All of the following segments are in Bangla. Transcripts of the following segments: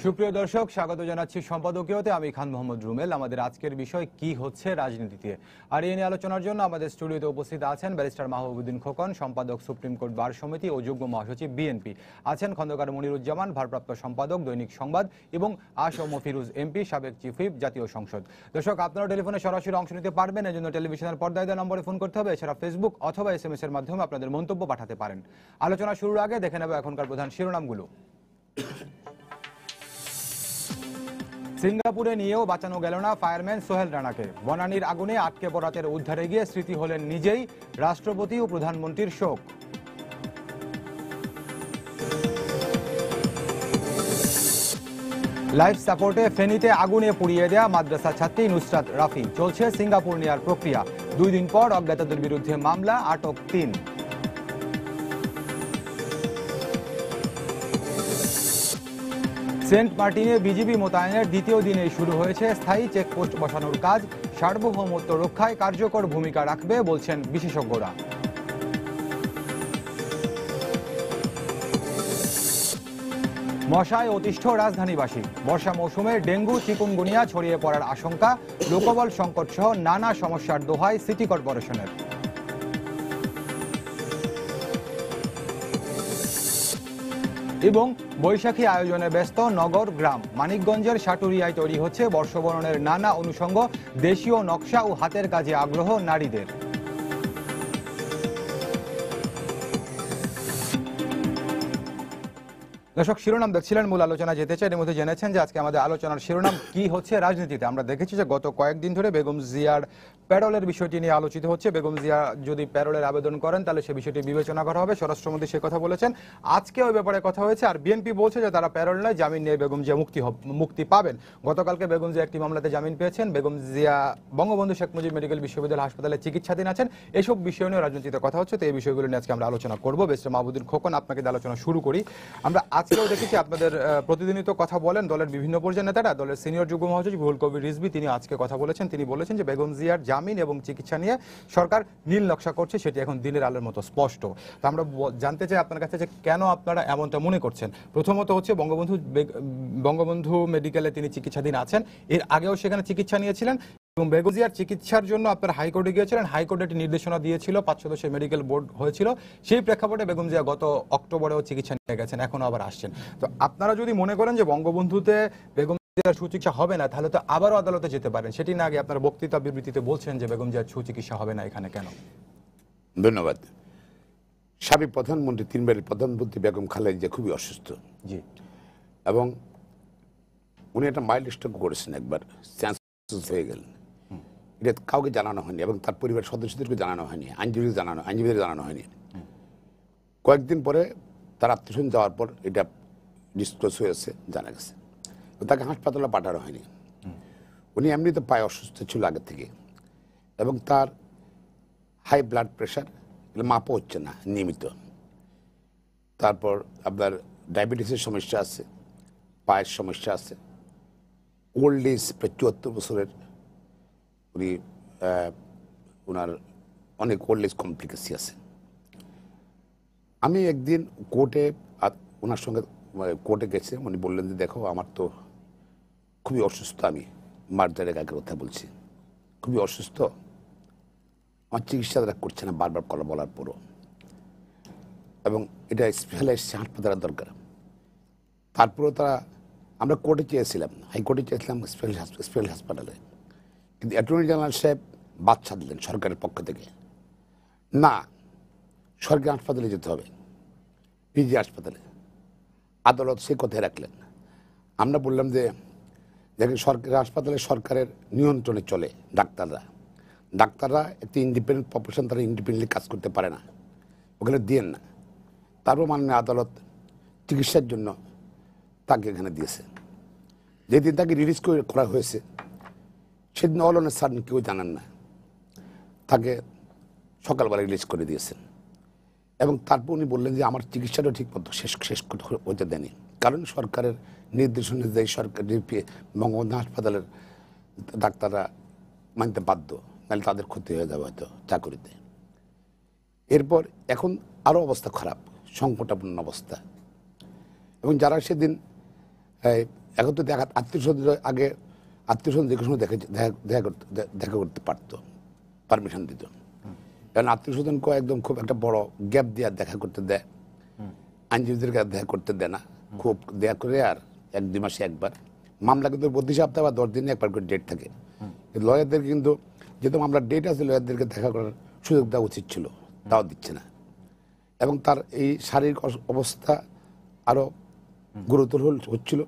সুপ্রিয় দর্শক, স্বাগত জানাচ্ছি সম্পাদকীয়তে। আমি খান মোহাম্মদ রুমেল। আমাদের আজকের বিষয় কি হচ্ছে রাজনীতিতে, আর এই নিয়ে আলোচনার জন্য আমাদের স্টুডিওতে উপস্থিত আছেন ব্যারিস্টার মাহবুবুদ্দিন খোকন, সম্পাদক সুপ্রিম কোর্ট বার সমিতি ও যুগ্ম মহাসচিব বিএনপি। আছেন খন্দকার মনিরুজ্জামান, ভারপ্রাপ্ত সম্পাদক দৈনিক সংবাদ, এবং আসম ফিরুজ এমপি, সাবেক চিফ হুইপ, জাতীয় সংসদ। দর্শক, আপনারা টেলিফোনে সরাসরি অংশ নিতে পারবেন। এর জন্য টেলিভিশনের পর্দায় দেওয়া নম্বরে ফোন করতে হবে। এছাড়া ফেসবুক অথবা SMS এর মাধ্যমে আপনাদের মন্তব্য পাঠাতে পারেন। আলোচনা শুরুর আগে দেখে নেব এখনকার প্রধান শিরোনামগুলো। সিঙ্গাপুরে নিয়েও বাঁচানো গেল না ফায়ারম্যান সোহেল রানাকে। বনানীর আগুনে আটকে পড়াদের উদ্ধারে গিয়ে স্মৃতি হলেন নিজেই। রাষ্ট্রপতি ও প্রধানমন্ত্রীর শোক। লাইফ সাপোর্টে ফেনীতে আগুনে পুড়িয়ে দেয়া মাদ্রাসা ছাত্রী নুসরাত রাফি। চলছে সিঙ্গাপুর নেয়ার প্রক্রিয়া। 2 দিন পর অজ্ঞাতদের বিরুদ্ধে মামলা, আটক 3। সেন্ট মার্টিনে বিজিবি মোতায়েনের দ্বিতীয় দিনে শুরু হয়েছে স্থায়ী চেকপোস্ট বসানোর কাজ। সার্বভৌমত্ব রক্ষায় কার্যকর ভূমিকা রাখবে বলছেন বিশেষজ্ঞরা। মশায় অতিষ্ঠ রাজধানীবাসী। বর্ষা মৌসুমে ডেঙ্গু, চিকুনগুনিয়া ছড়িয়ে পড়ার আশঙ্কা। লোকবল সংকট সহ নানা সমস্যার দোহাই সিটি কর্পোরেশনের। এবং বৈশাখী আয়োজনে ব্যস্ত নগর গ্রাম। মানিকগঞ্জের সাটুরিয়ায় তৈরি হচ্ছে বর্ষবরণের নানা অনুষঙ্গ। দেশীয় নকশা ও হাতের কাজে আগ্রহ নারীদের। দর্শক, শিরোনাম দেখছিলেন, মূল আলোচনা যেতে চাই। এর মধ্যে জেনেছেন যে আজকে আমাদের আলোচনার শিরোনাম কি হচ্ছে রাজনীতিতে। আমরা দেখেছি যে গত কয়েকদিন ধরে বেগম জিয়ার প্যারোলের বিষয়টি নিয়ে আলোচিত হচ্ছে। বেগম জিয়া যদি প্যারোলের আবেদন করেন তাহলে সে বিষয়টি বিবেচনা করা হবে। স্বরাষ্ট্রমন্ত্রী সে কথা বলেছেন। আজকে ওই ব্যাপারে কথা হয়েছে। আর বিএনপি বলছে যে তারা প্যারোল নয়, জামিন নিয়ে বেগম জিয়া মুক্তি পাবেন। গতকালকে বেগম জিয়া একটি মামলাতে জামিন পেয়েছেন। বেগম জিয়া বঙ্গবন্ধু শেখ মুজিব মেডিকেল বিশ্ববিদ্যালয় হাসপাতালে চিকিৎসাধীন আছেন। এসব বিষয় নিয়ে রাজনীতিতে কথা হচ্ছে। তো এই বিষয়গুলো নিয়ে আজকে আমরা আলোচনা করবো। ব্যারিস্টার মাহবুবুদ্দিন খোকন, আপনাকে দিয়ে আলোচনা শুরু করি। আমরা আজকেও দেখেছি আপনাদের প্রতিদিনই তো কথা বলেন দলের বিভিন্ন পর্যায়ের নেতারা। দলের সিনিয়র যুগ্ম মহাসচিব রুহুল কবির রিজভী তিনি আজকে কথা বলেছেন। তিনি বলেছেন যে বেগম জিয়ার জামিন এবং চিকিৎসা নিয়ে সরকার নীল নকশা করছে, সেটি এখন দিনের আলোর মতো স্পষ্ট। তো আমরা জানতে চাই আপনার কাছে যে কেন আপনারা এমনটা মনে করছেন। প্রথমত হচ্ছে বঙ্গবন্ধু মেডিকেলে তিনি চিকিৎসাধীন আছেন। এর আগেও সেখানে চিকিৎসা নিয়েছিলেন এবং বেগম জিয়ার চিকিৎসার জন্য আপনারা হাইকোর্টে গিয়েছিলেন। হাইকোর্টে একটি নির্দেশনা দিয়েছিল, 5 সদস্যের মেডিকেল বোর্ড হয়েছিল। সেই প্রেক্ষাপটে বেগম জিয়া গত অক্টোবরেও চিকিৎসা নিয়ে গেছেন, এখনো আবার আসছেন। তো আপনারা যদি মনে করেন যে বঙ্গবন্ধুতে বেগম জিয়ার সুচিকিৎসা হবে না, তাহলে তো আবারও আদালতে যেতে পারেন। সেটি না আগে আপনার বক্তৃতা বিবৃতিতে বলছেন যে বেগম জিয়ার সুচিকিৎসা হবে না, এখানে কেন? ধন্যবাদ। সাবেক প্রধানমন্ত্রী, 3 বারের প্রধানমন্ত্রী বেগম খালেদা জিয়া খুবই অসুস্থ। জি। এবং উনি একটা মাইল্ড স্ট্রোক করেছেন, একবার চান্স হয়ে গেলেন। এটা কাউকে জানানো হয়নি এবং তার পরিবারের সদস্যদেরকে জানানো হয়নি, আইনজীবীদের জানানো হয়নি। কয়েকদিন পরে তার আত্মীয়স্বজন যাওয়ার পর এটা ডিসক্লোজ হয়েছে, জানা গেছে। তাকে হাসপাতালে পাঠানো হয়নি। উনি এমনিতে পায়ে অসুস্থ ছিল আগে থেকে এবং তার হাই ব্লাড প্রেশার মাপও হচ্ছে না নিয়মিত। তারপর আপনার ডায়াবেটিসের সমস্যা আছে, পায়ের সমস্যা আছে, ওল্ড এজ, প্রায় 74 বছরের উনি, ওনার অনেক ওল্ড এজ কমপ্লিকেসি আছে। আমি একদিন কোর্টে ওনার সঙ্গে কোর্টে গেছে। উনি বললেন যে দেখো, আমার তো খুবই অসুস্থ, আমি মার্জারের আগের কথা বলছি, খুবই অসুস্থ, আমার চিকিৎসা তারা করছে না বারবার বলার পরও, এবং এটা স্পেশালাইজড হাসপাতালের দরকার। তারপরেও তারা, আমরা কোর্টে চেয়েছিলাম, হাইকোর্টে চেয়েছিলাম স্পেশাল হাসপাতালে, কিন্তু অ্যাটর্নি জেনারেল সাহেব বাচ্চা দিলেন সরকারের পক্ষ থেকে, না সরকারি হাসপাতালে যেতে হবে, পিজি হাসপাতালে। আদালত সে কথায় রাখলেন। আমরা বললাম যে দেখেন, সরকারি হাসপাতালে সরকারের নিয়ন্ত্রণে চলে ডাক্তাররা একটি ইন্ডিপেন্ডেন্ট প্রফেশন, তারা ইন্ডিপেন্ডেন্টলি কাজ করতে পারে না, ওখানে দিয়েন না। তারপর মাননীয় আদালত চিকিৎসার জন্য তাকে এখানে দিয়েছে। যেদিন তাকে রিলিজ করা হয়েছে সেদিন অলনের স্যার কেউ জানেন না, তাকে সকালবেলা রিলিজ করে দিয়েছেন। এবং তারপর উনি বললেন যে আমার চিকিৎসাটা ঠিক মতো শেষ হতে দেয়নি, কারণ সরকারের নির্দেশ অনুযায়ী বঙ্গবন্ধু হাসপাতালের ডাক্তাররা মানতে বাধ্য, নাহলে তাদের ক্ষতি হয়ে যাবে হয়তো চাকরিতে। এরপর এখন আরও অবস্থা খারাপ, সংকটাপন্ন অবস্থা। এবং যারা সেদিন এখন তো আত্মীয় স্বজন আগে আত্মীয় স্বজন যে কোনো সময় দেখা করতে পারতো, পারমিশন দিত। কারণ আত্মীয় স্বজন একদম খুব একটা বড় গ্যাপ দিয়ে দেখা করতে দেয়, আইনজীবীদেরকে দেখা করতে দেয় না, খুব দেয়া করে আর 1-2 মাসে একবার। মামলা কিন্তু 32 সপ্তাহ বা 10 দিনে একবার করে ডেট থাকে। লয়ারদের কিন্তু যেহেতু মামলার ডেট আছে, লয়ারদেরকে দেখা করার সুযোগ দেওয়া উচিত ছিল, তাও দিচ্ছে না। এবং তার এই শারীরিক অবস্থা আরো গুরুতর হচ্ছিল।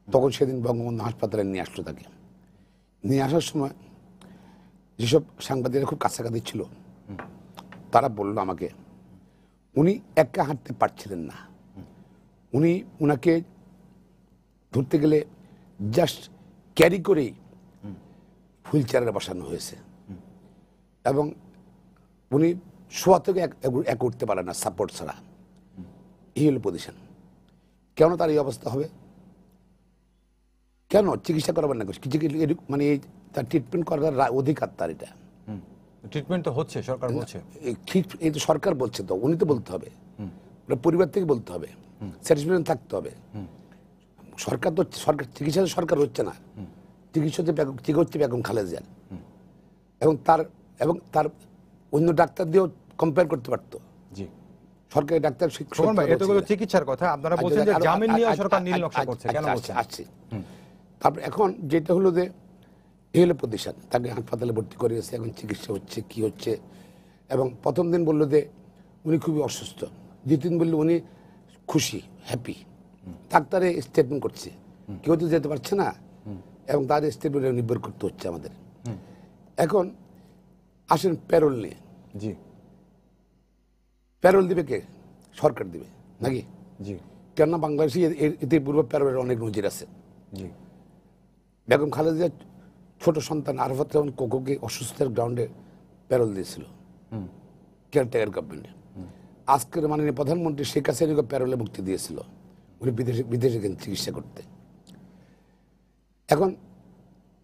তখন সেদিন বঙ্গবন্ধু হাসপাতালে নিয়ে আসলো তাকে। নিয়ে আসার সময় যেসব সাংবাদিকরা খুব কাছাকাছি ছিল, তারা বলল আমাকে উনি একা হাঁটতে পারছিলেন না, উনাকে ধরতে গেলে জাস্ট ক্যারি করেই হুইল চেয়ারে বসানো হয়েছে, এবং উনি শোয়া থেকে এক উঠতে পারে না সাপোর্ট ছাড়া। এই হলো পজিশন। কেন তার এই অবস্থা হবে? কেন চিকিৎসা করাবেন না? মানে তার ট্রিটমেন্ট করার অধিকার তার। এটা ট্রিটমেন্ট তো হচ্ছে, সরকার বলছে। এই তো সরকার বলছে, তো উনি তো বলতে হবে, পরিবার থেকে বলতে হবে, স্যাটিসফ্যাকশন থাকতে হবে। সরকার তো চিকিৎসা সরকার হচ্ছে না, চিকিৎসা হচ্ছে বেগম খালেদা জিয়া। এবং তার অন্য ডাক্তার দিয়েও কম্পেয়ার করতে পারতো। জি, সরকারি ডাক্তার এতগুলো চিকিৎসার কথা আপনারা বলছেন যে জামিন নিয়ে সরকার নীল নকশা করছে, কেন বলছেন? আসছে। তারপর এখন যেটা হলো যে এই হলো প্রতিষ্ঠান, তাকে হাসপাতালে ভর্তি করিয়েছে, এখন চিকিৎসা হচ্ছে, কি হচ্ছে। এবং প্রথম দিন বললো যে উনি খুবই অসুস্থ, দ্বিতীয় দিন বললো উনি খুশি, হ্যাপি। ডাক্তারে স্টেটমেন্ট করছে, কেউ তো যেতে পারছে না, এবং তার স্টেটমেন্টে নির্ভর করতে হচ্ছে আমাদের। এখন আসেন প্যারোল নিয়ে। জি, প্যারোল দিবে কে? সরকার দিবে নাকি? জি, কেননা বাংলাদেশে ইতিপূর্বে প্যারোলের অনেক নজির আছে। জি, বেগম খালেদা জিয়ার ছোট সন্তান আরাফাত রহমান কোকোকে অসুস্থতার গ্রাউন্ডে প্যারোল দিয়েছিল কেয়ারটেকার গভর্নমেন্ট। আজকের মাননীয় প্রধানমন্ত্রী শেখ হাসিনাকে প্যারোলে মুক্তি দিয়েছিল, উনি বিদেশে গেছেন চিকিৎসা করতে। এখন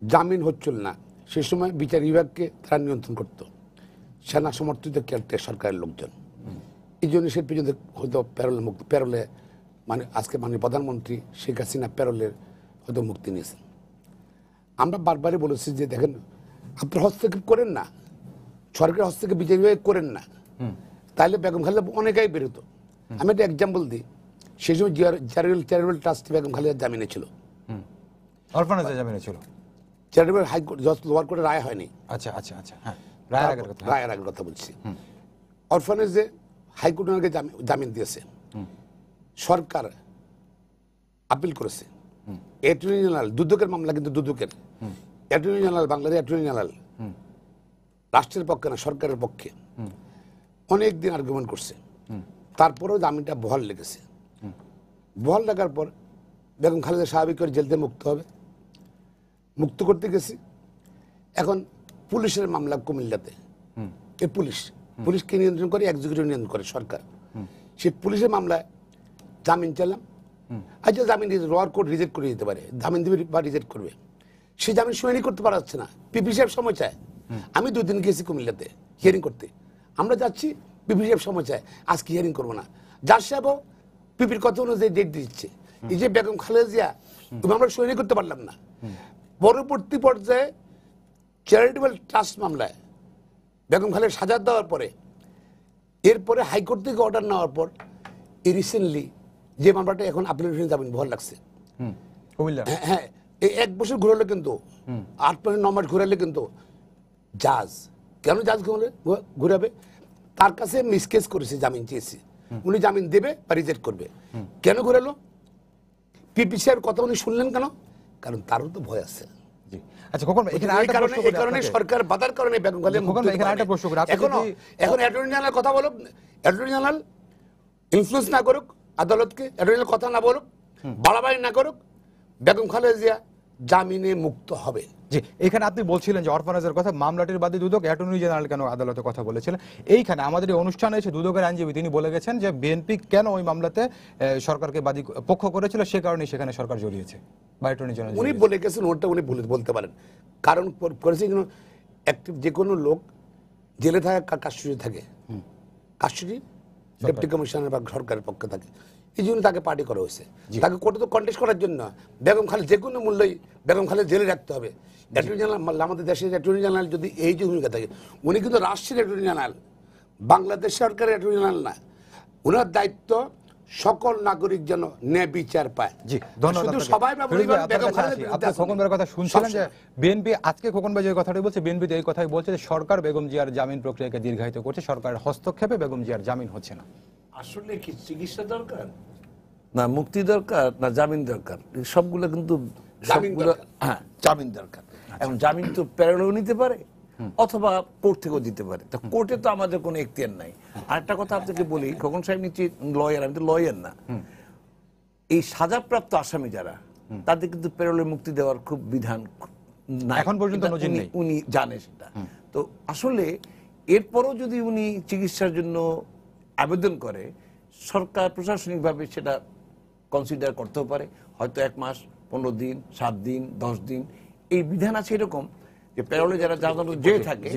জামিন হচ্ছিল না, সে সময় বিচার বিভাগকে তারা নিয়ন্ত্রণ করত, সেনা সমর্থিত কেয়ারটেকার সরকারের লোকজন। এই জন্য সে পর্যন্ত হয়তো প্যারোলে মানে আজকে মাননীয় প্রধানমন্ত্রী শেখ হাসিনা প্যারোলের হয়তো মুক্তি নিয়েছেন। আমরা বারবারই বলেছি যে দেখেন, আপনার হস্তক্ষেপ করেন না, সরকারের হস্তক্ষেপ বিচার বিভাগ করেন না, তাহলে বেগম খালেদা অনেকেই বেরোতো। আমি একটা এক্সাম্পল দিই, সেই সময় চ্যারিটেবল ট্রাস্ট বেগম খালেদার জামিনে ছিল, অরফানেজে জামিনে ছিল। চ্যারিটেবল হাইকোর্ট লোয়ার কোর্টে রায় হয়নি। আচ্ছা আচ্ছা আচ্ছা, হ্যাঁ, রায়ের আগের কথা বলছি। অরফানেজে হাইকোর্ট ওনাকে জামিন দিয়েছে, সরকার আপিল করেছে। অ্যাটর্নি জেনারেল, দুদকের মামলা কিন্তু দুদকের, অ্যাটর্নি জেনারেল, বাংলাদেশের অ্যাটর্নি জেনারেল রাষ্ট্রের পক্ষে না সরকারের পক্ষে অনেক দিন আর্গুমেন্ট করছে। তারপরেও জামিনটা বহাল লেগেছে। বহাল লাগার পর বেগম খালেদা স্বাভাবিক করে জেল থেকে মুক্ত হবে, মুক্ত করতে গেছি। এখন পুলিশের মামলা কুমিল্লাতে, এই পুলিশকে নিয়ন্ত্রণ করে, এক্সিকিউটিভ নিয়ন্ত্রণ করে সরকার। সে পুলিশের মামলায় জামিন চাইলাম, আচ্ছা জামিন লোয়ার কোর্ট রিজেক্ট করে দিতে পারে, জামিন দিবে বা রিজেক্ট করবে, সে জামিন শুনানি করতে পারছে না। পিপি সাহেব সময় চায়। আমি 2 দিন গেছি কুমিল্লাতে হিয়ারিং করতে, আমরা যাচ্ছি, পিপি সাহেব সময় চায়, আজকে হিয়ারিং করবো না। জাজ সাহেবও পিপির কথা অনুযায়ী ডেট দিচ্ছে। এই যে বেগম খালেদা জিয়া, আমরা শুনানি করতে পারলাম না। পরবর্তী পর্যায়ে চ্যারিটেবল ট্রাস্ট মামলায় বেগম খালেদা সাজা দেওয়ার পরে, এরপরে হাইকোর্ট থেকে অর্ডার নেওয়ার পর এই রিসেন্টলি যে মামলাটা এখন আপিলেশন জামিন বহাল লাগছে, হ্যাঁ, এই 1 বছর ঘুরালে কিন্তু 8 মাস 9 মাস ঘুরালে কিন্তু জাজ, কেন জাজ ঘুরাবে? তার কাছে মিসকেস করেছে, জামিন চেয়েছি, উনি জামিন দেবে বা রিজেক্ট করবে। কেন ঘুরালো? পিপি সাহেবের কথা উনি শুনলেন কেন? কারণ তারও তো ভয় আছে। আচ্ছা, কখন এখানে আরেকটা প্রশ্ন করি, এই কারণে সরকার বাধার কারণে বেগম খালেদা এখানে আরেকটা প্রশ্ন করি, এখন অ্যাটর্নি জেনারেল কথা বলুক, অ্যাটর্নি জেনারেল ইনফ্লুয়েন্স না করুক আদালতকে, অ্যাটর্নি জেনারেল কথা না বলুক, বাড়াবাড়ি না করুক, বেগম খালেদা জিয়া জামিনে মুক্ত হবে। জি, এখানে আপনি বলছিলেন যে অরফানেজের কথা, মামলাটির বাদে দুদক অ্যাটর্নি জেনারেল কেন আদালতে কথা বলেছিলেন। এইখানে আমাদের এই অনুষ্ঠানে এসে দুদকের আইনজীবী তিনি বলে গেছেন যে বিএনপি কেন ওই মামলাতে সরকারকে বাদী পক্ষ করেছিল, সে কারণে সেখানে সরকার জড়িয়েছে বা অ্যাটর্নি জেনারেল উনি বলে গেছেন, ওটা উনি বলতে পারেন। কারণ করেছে যে কোনো লোক জেলে থাকে, কাস্টডি থাকে, কাস্টডি ডেপুটি কমিশনার বা সরকারের পক্ষে থাকে। এই জন্য তাকে পার্টি করা হয়েছে। তাকে কোর্টে তো কন্টেস্ট করার জন্য বেগম খালেদ যে কোনো মূল্যই বেগম খালেদ জেলে রাখতে হবে। অ্যাটর্নি জেনারেল, আমাদের দেশের অ্যাটর্নি জেনারেল যদি এই যে ভূমিকা থাকে, উনি কিন্তু রাষ্ট্রের অ্যাটর্নি জেনারেল, বাংলাদেশ সরকারের অ্যাটর্নি জেনারেল না। ওনার দায়িত্ব সকল নাগরিক যেন ন্যায় বিচার পায়। জি, ধন্যবাদ। শুধু সবাই না বলে বেগম খালেদের বিরুদ্ধে আপনি খোকন ভাইয়ের কথা শুনছিলেন যে বিএনপি আজকে খোকন ভাই যে কথাটি বলছে, বিএনপি এই কথাই বলছে যে সরকার বেগম জিয়ার জামিন প্রক্রিয়াকে দীর্ঘায়িত করছে, সরকারের হস্তক্ষেপে বেগম জিয়ার জামিন হচ্ছে না। আসলে কি চিকিৎসা দরকার না মুক্তি দরকার না জামিন দরকার? সবগুলো কিন্তু হ্যাঁ জামিন দরকার। এখন জামিন তো প্যারোলেও নিতে পারে অথবা কোর্ট থেকেও দিতে পারে। তো কোর্টে তো আমাদের কোনো এখতিয়ার নাই। আরেকটা কথা আপনাকে বলি, খোকন সাহেব নিশ্চিত লয়ার, আমি তো লয়ার না। এই সাজাপ্রাপ্ত আসামি যারা, তাদের কিন্তু প্যারোলে মুক্তি দেওয়ার খুব বিধান নাই, এখন পর্যন্ত নজির নেই। উনি জানে সেটা। তো আসলে এরপরও যদি উনি চিকিৎসার জন্য আবেদন করে, সরকার প্রশাসনিকভাবে সেটা কনসিডার করতেও পারে, হয়তো 1 মাস, 15 দিন, 7 দিন, 10 দিন। এই বিধান আছে এরকম যে প্যারোলে যারা জেলে থাকে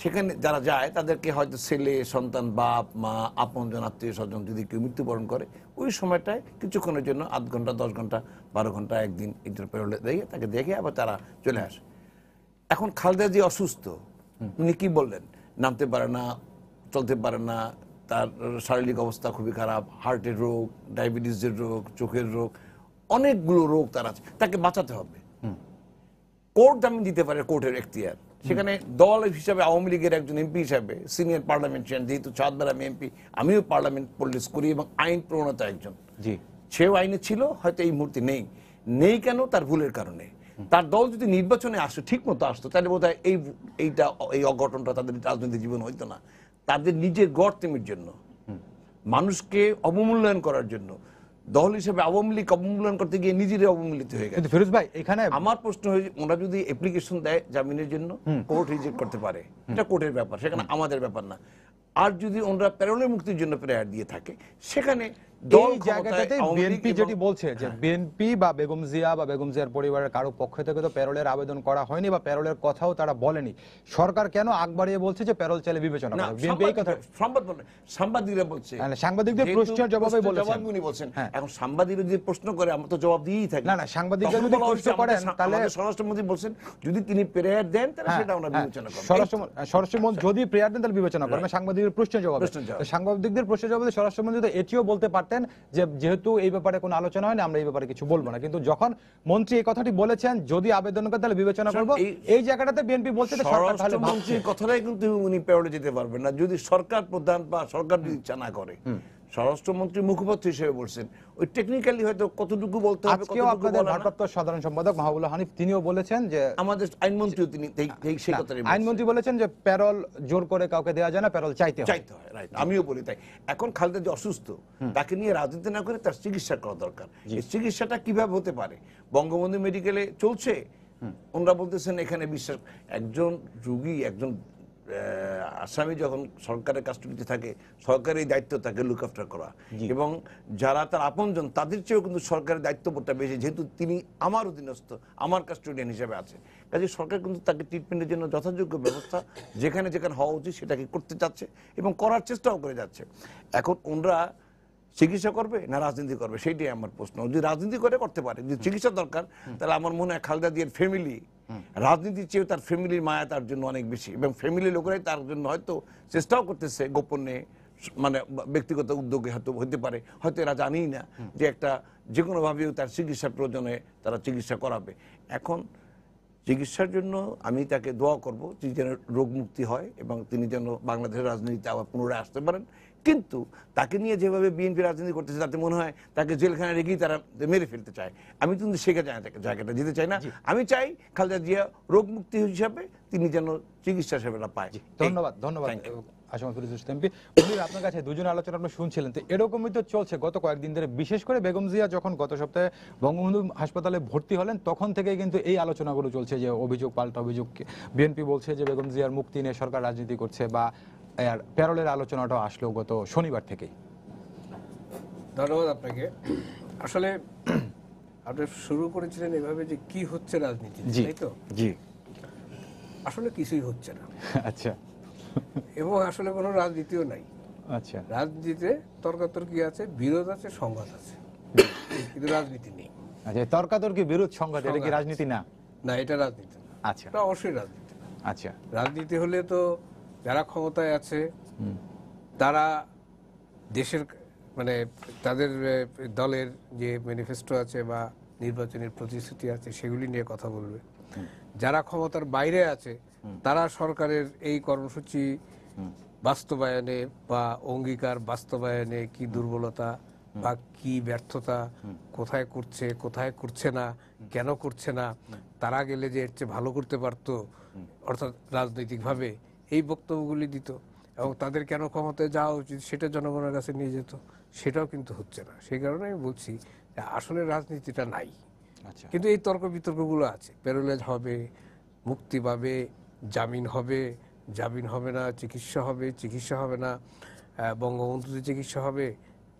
সেখানে যারা যায় তাদেরকে হয়তো ছেলে, সন্তান, বাপ, মা, আপনজন, আত্মীয় স্বজন যদি কেউ মৃত্যুবরণ করে, ওই সময়টায় কিছুক্ষণের জন্য 8 ঘন্টা, 10 ঘন্টা, 12 ঘন্টা, একদিন একজন প্যারোলে দিয়ে তাকে দেখে আবার তারা চলে আসে। এখন খালেদা জিয়া অসুস্থ, উনি কি বললেন? নামতে পারে না, চলতে পারে না, তার শারীরিক অবস্থা খুবই খারাপ, হার্টের রোগ, ডায়াবেটিসের রোগ, চোখের রোগ, অনেকগুলো রোগ তার আছে, তাকে বাঁচাতে হবে। কোর্ট জামিন দিতে পারে, কোর্টের এখতিয়ার। সেখানে দল হিসাবে আওয়ামী লীগের একজন এমপি হিসাবে, সিনিয়র পার্লামেন্টারিয়ান, যেহেতু 7 বার আমি এমপি, আমিও পার্লামেন্ট পলিটিক্স করি এবং আইন প্রণেতা একজন, সেও আইনে ছিল, হয়তো এই মুহূর্তে নেই। কেন? তার ভুলের কারণে। তার দল যদি নির্বাচনে আসতো, ঠিক মতো আসতো, তাহলে বোধহয় এই অঘটনটা তাদের রাজনৈতিক জীবন হইতো না। তাদের নিজের গড়তেমির জন্য, মানুষকে অবমূল্যায়ন করার জন্য, দল হিসেবে আওয়ামী লীগ অবমূল্যায়ন করতে গিয়ে নিজেরই অবমূল্যিত হয়ে গেছে। ফিরোজ ভাই, এখানে আমার প্রশ্ন হয়েছে, ওরা যদি অ্যাপ্লিকেশন দেয় জামিনের জন্য, কোর্ট রিজেক্ট করতে পারে, এটা কোর্টের ব্যাপার, সেখানে আমাদের ব্যাপার না। আর যদি ওরা প্যারোলে মুক্তির জন্য প্রেয়ার দিয়ে থাকে, সেখানে এই জায়গাটাতে বিএনপি যেটি বলছে যে বিএনপি বা বেগম জিয়া বা বেগম জিয়ার পরিবারের কারো পক্ষ থেকে তো প্যারোলের আবেদন করা হয়নি বা প্যারোলের কথাও তারা বলেনি। সরকার কেন আগ বাড়িয়ে বলছে যে প্যারোল চাইলে বিবেচনা করবে? বিএনপি এই কথা সাংবাদিকরা বলছে, সাংবাদিকদের প্রশ্নের জবাবে বলছেন। এখন সাংবাদিকরা যদি প্রশ্ন করে, আমরা তো জবাব দিয়েই থাকি। না, সাংবাদিকরা যদি প্রশ্ন করেন, তাহলে স্বরাষ্ট্রমন্ত্রী বলছেন যদি তিনি প্রেয়ার দেন, তাহলে সেটা আমরা বিবেচনা করব। স্বরাষ্ট্রমন্ত্রী যদি প্রেয়ার দেন তাহলে বিবেচনা করবে, সাংবাদিকদের প্রশ্নের জবাবে। সাংবাদিকদের প্রশ্নের জবাবে স্বরাষ্ট্রমন্ত্রী তো এটিও বলতে পারতেন যে যেহেতু এই ব্যাপারে কোনো আলোচনা হয়নি, আমরা এই ব্যাপারে কিছু বলবো না। কিন্তু যখন মন্ত্রী এই কথাটি বলেছেন, যদি আবেদন করে তাহলে বিবেচনা করব, এই জায়গাটাতে বিএনপি বলছে যে সরকার তাহলে মন্ত্রীর কথাটাই কিন্তু উনি প্যারোলে যেতে পারবেন না যদি সরকার প্রধান বা সরকার যদি ইচ্ছা না করে। স্বরাষ্ট্রমন্ত্রী মুখপাত্র হিসেবে বলছেন, ওই টেকনিক্যালি হয়তো কতটুকু বলতে হবে। আজকেও আপনাদের ভারপ্রাপ্ত সাধারণ সম্পাদক মাহবুবুল্লাহ হানিফ তিনিও বলেছেন যে, আমাদের আইনমন্ত্রীও তিনি সেই কথাই আইনমন্ত্রী বলেছেন যে প্যারোল জোর করে কাউকে দেওয়া যায় না, প্যারোল চাইতে হয়। রাইট, আমিও বলি তাই। এখন খালেদা যে অসুস্থ, তাকে নিয়ে রাজনীতি না করে তার চিকিৎসা করা দরকার। এই চিকিৎসাটা কিভাবে হতে পারে? বঙ্গবন্ধু মেডিকেলে চলছে, ওনারা বলতেছেন এখানে বিশ্বাস। একজন রোগী, একজন আসামি যখন সরকারের কাস্টডিতে থাকে, সরকারের দায়িত্ব তাকে লুক আফটার করা, এবং যারা তার আপনজন তাদের চেয়েও কিন্তু সরকারের দায়িত্ববোধটা বেশি, যেহেতু তিনি আমার অধীনস্থ, আমার কাস্টোডিয়ান হিসেবে আছে। কাজে সরকার কিন্তু তাকে ট্রিটমেন্টের জন্য যথাযোগ্য ব্যবস্থা যেখানে যেখানে হওয়া উচিত সেটাকে করতে চাচ্ছে এবং করার চেষ্টাও করে যাচ্ছে। এখন ওনরা চিকিৎসা করবে না রাজনীতি করবে, সেইটাই আমার প্রশ্ন। যদি রাজনীতি করতে পারে, যদি চিকিৎসা দরকার, তাহলে আমার মনে হয় খালেদা জিয়ার ফ্যামিলি রাজনীতির চেয়েও তার ফ্যামিলির মায়া তার জন্য অনেক বেশি, এবং ফ্যামিলির লোকেরাই তার জন্য হয়তো চেষ্টাও করতেছে গোপনে, মানে ব্যক্তিগত উদ্যোগে হয়তো হতে পারে, হয়তো এরা জানেই না যে একটা যে কোনোভাবেও তার চিকিৎসার প্রয়োজনে তারা চিকিৎসা করাবে। এখন চিকিৎসার জন্য আমি তাকে দোয়া করব তিনি যেন রোগ মুক্তি হয় এবং তিনি যেন বাংলাদেশের রাজনীতিতে আবার পুনরায় আসতে পারেন। কিন্তু তাকে নিয়ে যেভাবে বিএনপি রাজনীতি করতেছে, তাতে মনে হয় তাকে জেলখানায় রেখেই তারা মেরে ফেলতে চায়। আমি কিন্তু সেখানে জায়গাটা যেতে চাই না। আমি চাই খালেদা জিয়া রোগ মুক্তি হিসাবে তিনি যেন চিকিৎসা সেবাটা পায়। ধন্যবাদ। আপনার কাছে দুজন আলোচনা আপনি শুনছিলেন, তো এরকমই তো চলছে গত কয়েকদিন ধরে। বিশেষ করে বেগম জিয়া যখন গত সপ্তাহে বঙ্গবন্ধু হাসপাতালে ভর্তি হলেন, তখন থেকে কিন্তু এই আলোচনাগুলো চলছে যে অভিযোগ পাল্টা অভিযোগ। বিএনপি বলছে যে বেগম জিয়ার মুক্তি নিয়ে সরকার রাজনীতি করছে, বা প্যারোলের আলোচনাটাও আসলো গত শনিবার থেকেই। ধন্যবাদ আপনাকে। আসলে আপনি শুরু করেছিলেন এভাবে যে কি হচ্ছে রাজনীতি, তাই তো? জি, আসলে কিছুই হচ্ছে না। আচ্ছা। এবং আসলে কোনো রাজনীতিও নাই। আচ্ছা রাজনীতিতে তর্কাতর্কি আছে, বিরোধ আছে, সংঘাত আছে, কিন্তু রাজনীতি নেই। আচ্ছা, তর্কাতর্কি, বিরোধ, সংঘাত, এটা কি সংঘাত। রাজনীতি না? না, এটা রাজনীতি না। আচ্ছা এটা অবশ্যই রাজনীতি না। আচ্ছা রাজনীতি হলে তো যারা ক্ষমতায় আছে তারা দেশের মানে তাদের দলের যে ম্যানিফেস্টো আছে বা নির্বাচনের প্রতিশ্রুতি আছে সেগুলি নিয়ে কথা বলবে। যারা ক্ষমতার বাইরে আছে তারা সরকারের এই কর্মসূচি বাস্তবায়নে বা অঙ্গীকার বাস্তবায়নে কি দুর্বলতা বা কি ব্যর্থতা, কোথায় করছে কোথায় করছে না, কেন করছে না, তারা গেলে যে এর চেয়ে ভালো করতে পারতো, অর্থাৎ রাজনৈতিকভাবে এই বক্তব্যগুলি দিত এবং তাদের কেন ক্ষমতায় যাওয়া উচিত সেটা জনগণের কাছে নিয়ে যেত। সেটাও কিন্তু হচ্ছে না। সেই কারণে আমি বলছি যে আসলে রাজনীতিটা নাই। আচ্ছা কিন্তু এই তর্ক বিতর্কগুলো আছে, প্যারোলেজ হবে, মুক্তি পাবে, জামিন হবে, জামিন হবে না, চিকিৎসা হবে, চিকিৎসা হবে না, বঙ্গবন্ধুতে চিকিৎসা হবে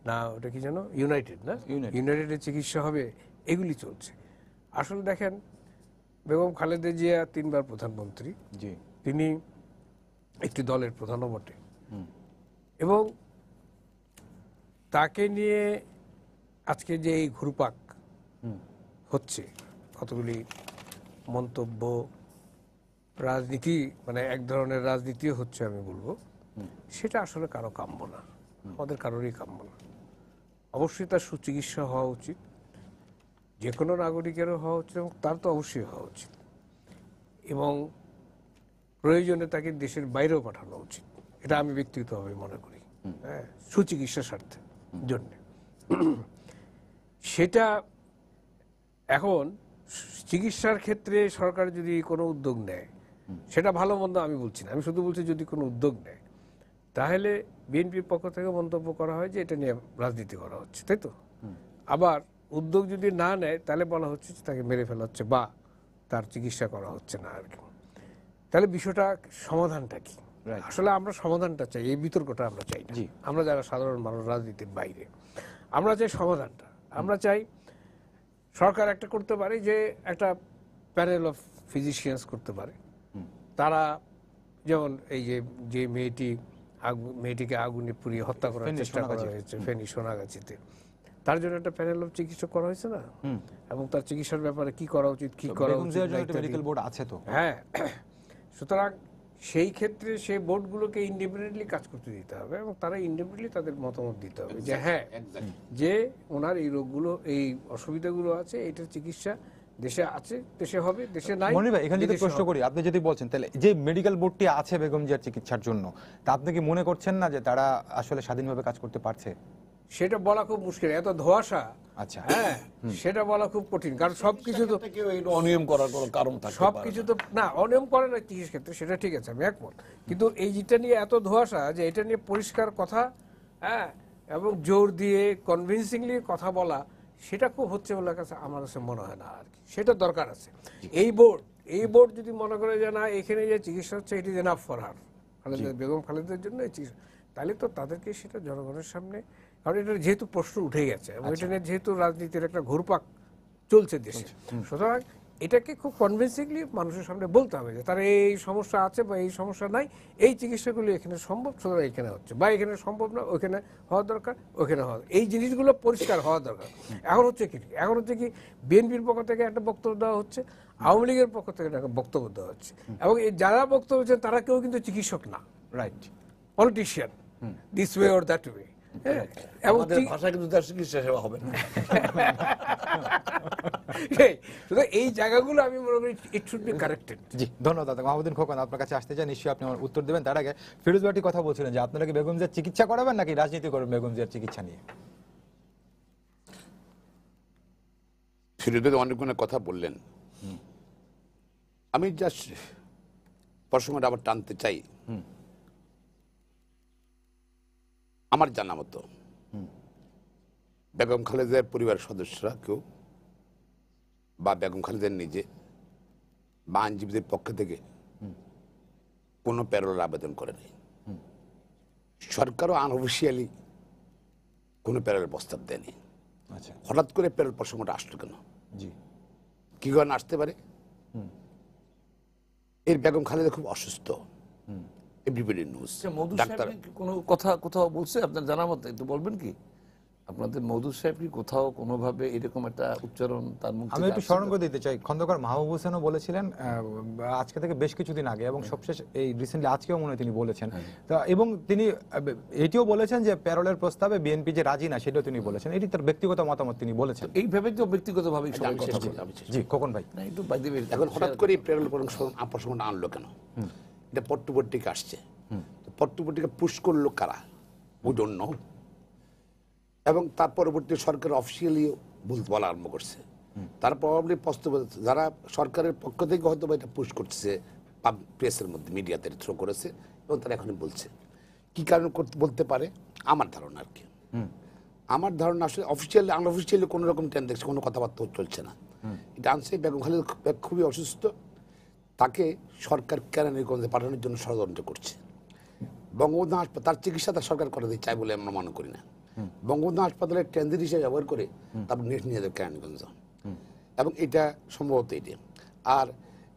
না, ওটা কি যেন ইউনাইটেড না, ইউনাইটেডের চিকিৎসা হবে, এগুলি চলছে। আসলে দেখেন, বেগম খালেদা জিয়া 3 বার প্রধানমন্ত্রী, জি তিনি একটি দলের প্রধানও বটে, এবং তাকে নিয়ে আজকে যে এই ঘুরপাক হচ্ছে, কতগুলি মন্তব্য, রাজনীতি, মানে এক ধরনের রাজনীতিও হচ্ছে আমি বলবো, সেটা আসলে কারো কাম্য না, আমাদের কারোরই কাম্য না। অবশ্যই তার সুচিকিৎসা হওয়া উচিত, যে কোনো নাগরিকেরও হওয়া উচিত, এবং তার তো অবশ্যই হওয়া উচিত, এবং প্রয়োজনে তাকে দেশের বাইরেও পাঠানো উচিত। এটা আমি ব্যক্তিগতভাবে মনে করি, হ্যাঁ, সুচিকিৎসা স্বার্থে জন্য। সেটা এখন চিকিৎসার ক্ষেত্রে সরকার যদি কোনো উদ্যোগ নেয়, সেটা ভালো মন্দ আমি বলছি না, আমি শুধু বলছি যদি কোনো উদ্যোগ নেয়, তাহলে বিএনপির পক্ষ থেকে মন্তব্য করা হয় যে এটা নিয়ে রাজনীতি করা হচ্ছে, তাই তো। আবার উদ্যোগ যদি না নেয় তাহলে বলা হচ্ছে যে তাকে মেরে ফেলা হচ্ছে বা তার চিকিৎসা করা হচ্ছে না আর কি। তাহলে বিষয়টা সমাধানটা কি? আসলে আমরা সমাধানটা চাই, এই বিতর্কটা আমরা চাই না। আমরা যারা সাধারণ মানুষ, রাজনীতির বাইরে, আমরা চাই সমাধানটা। আমরা চাই সরকার একটা করতে পারে, যে একটা প্যানেল অফ ফিজিশিয়ানস করতে পারে, তারা যেমন এই যে মেয়েটিকে আগুনে পুড়িয়ে হত্যা করার চেষ্টা করা হয়েছে ফেনী সোনাগাছিতে, তার জন্য একটা প্যানেল অফ চিকিৎসক করা হয়েছে না, এবং তার চিকিৎসার ব্যাপারে কি করা উচিত, কি করা উচিত, মেডিকেল বোর্ড আছে তো। হ্যাঁ, সুতরাং সেই ক্ষেত্রে সেই বোর্ডগুলোকে ইন্ডিপেন্ডেন্টলি কাজ করতে দিতে হবে, এবং তারা ইন্ডিপেন্ডেন্টলি তাদের মতামত দিতে হবে যে হ্যাঁ, যে ওনার এই রোগগুলো, এই অসুবিধাগুলো আছে, এটার চিকিৎসা দেশে আছে, দেশে হবে, দেশে নাই। মনির ভাই, এখানে যদি প্রশ্ন করি, আপনি যদি বলছেন তাহলে যে মেডিকেল বোর্ডটি আছে বেগম জিয়ার চিকিৎসার জন্য, তা আপনি কি মনে করছেন না যে তারা আসলে স্বাধীনভাবে কাজ করতে পারছে? সেটা বলা খুব মুশকিল, এত ধোঁয়াশা। আচ্ছা, হ্যাঁ, সেটা বলা খুব কঠিন, কারণ সবকিছু তো অনিয়ম করার কোনো কারণ থাকে সবকিছু তো না, অনিয়ম করে না চিকিৎসা ক্ষেত্রে, সেটা ঠিক আছে, আমি একমত। কিন্তু এই যেটা নিয়ে এত ধোঁয়াশা, যে এটা নিয়ে পরিষ্কার কথা, হ্যাঁ, এবং জোর দিয়ে কনভিনসিংলি কথা বলা, সেটা খুব হচ্ছে বলে কাছে আমার কাছে মনে হয় না আর কি। সেটা দরকার আছে। এই বোর্ড যদি মনে করে যে না, এখানে যে চিকিৎসা হচ্ছে এটি এনাফ ফর হার, বেগম খালেদার জন্য এই চিকিৎসা, তাহলে তো তাদেরকে সেটা জনগণের সামনে, কারণ এটা যেহেতু প্রশ্ন উঠে গেছে এবং এটা নিয়ে যেহেতু রাজনীতির একটা ঘুরপাক চলছে দেশে, সুতরাং এটাকে খুব কনভিন্সিংলি মানুষের সামনে বলতে হবে যে তার এই সমস্যা আছে বা এই সমস্যা নাই, এই চিকিৎসাগুলো এখানে সম্ভব, সুতরাং এখানে হচ্ছে, বা এখানে সম্ভব না, ওইখানে হওয়া দরকার, ওইখানে হওয়া, এই জিনিসগুলো পরিষ্কার হওয়া দরকার। এখন হচ্ছে কি বিএনপির পক্ষ থেকে একটা বক্তব্য দেওয়া হচ্ছে, আওয়ামী লীগের পক্ষ থেকে একটা বক্তব্য দেওয়া হচ্ছে, এবং এই যারা বক্তব্য দিচ্ছেন তারা কেউ কিন্তু চিকিৎসক না, right, politician, this way or that way. আমাদের ভাষা কিন্তু তার চিকিৎসা সেবা হবে না। এই জায়গাগুলো আমি মনে করি ইট শুড বি কারেক্টেড। জি, ধন্যবাদ। মাহমুদুল খোকন, আপনার কাছে আসতে চাই, নিশ্চয়ই আপনি আমার উত্তর দেবেন। তার আগে ফিরোজ ভাই কথা বলছিলেন যে আপনারা কি বেগম জিয়ার চিকিৎসা করাবেন নাকি রাজনীতি করবেন বেগম জিয়ার চিকিৎসা নিয়ে? ফিরোজ ভাই অনেকগুলো কথা বললেন, আমি জাস্ট প্রসঙ্গটা আবার টানতে চাই। আমার জানা মতো বেগম খালেদার পরিবারের সদস্যরা কেউ বা বেগম খালেদার নিজে বা আইনজীবীদের পক্ষ থেকে কোনো প্যারোলের আবেদন করে নাই। সরকারও আনঅফিসিয়ালি কোনো প্যারোলের প্রস্তাব দেয়নি। আচ্ছা, হঠাৎ করে প্যারোল প্রসঙ্গটা আসলো কেন? জি, কি কারণে আসতে পারে? এর বেগম খালেদা খুব অসুস্থ, এভরিবডি নোজ। মধু ডাক্তার সাহেব কি কোনো কথা কোথাও বলছে আপনার জানা মতে একটু বলবেন কি? আপনাদের মধু সাহেব কি কোথাও কোনোভাবে এরকম একটা উচ্চারণ তার মুখ আমি থেকে একটু আসছিল? স্মরণ করে দিতে চাই, খন্দকার মাহবুব হোসেনও বলেছিলেন আজকে থেকে বেশ কিছুদিন আগে, এবং সবশেষ এই রিসেন্টলি আজকেও মনে হয় তিনি বলেছেন। তা এবং তিনি এটিও বলেছেন যে প্যারোলের প্রস্তাবে বিএনপি যে রাজি না, সেটাও তিনি বলেছেন। এটি তার ব্যক্তিগত মতামত, তিনি বলেছেন। এইভাবে তো ব্যক্তিগতভাবে সবাই আমি কথা শেষ বলে। করি, জি খোকন ভাই। না একটু বাই দিবে এখন হঠাৎ করে প্যারোল প্রসঙ্গটা আনলো কেন? এটা পট্টপট্টিকা আসছে, তো পট্টপট্টিকা পুশ করলো কারা? We don't know. এবং তার পরবর্তী সরকার অফিসিয়ালি বলা আরম্ভ করছে। তারা প্রবাবলি যারা সরকারের পক্ষ থেকে হয়তো এটা পুশ করছে, প্রেসের মধ্যে মিডিয়াতে থ্রো করেছে, এবং তারা এখন বলছে কি কারণে বলতে পারে আমার ধারণা আর কি। আমার ধারণা আসলে অফিসিয়ালি আনঅফিসিয়ালি কোনো রকম ট্রানজাকশন, কোনো কথাবার্তা চলছে না। এটা আনছে বেগম খালেদা খুবই অসুস্থ, তাকে সরকার কেরানীগঞ্জে পাঠানোর জন্য ষড়যন্ত্র করছে। বঙ্গবন্ধু হাসপাতাল তার চিকিৎসা তার সরকার করে দিতে চায় বলে আমরা মনে করি না। বঙ্গবন্ধু হাসপাতালের ট্রানজিট হিসেবে ব্যবহার করে তারপর নেট নিয়ে যাবে কেরানীগঞ্জ, এবং এটা সম্ভবত এটা। আর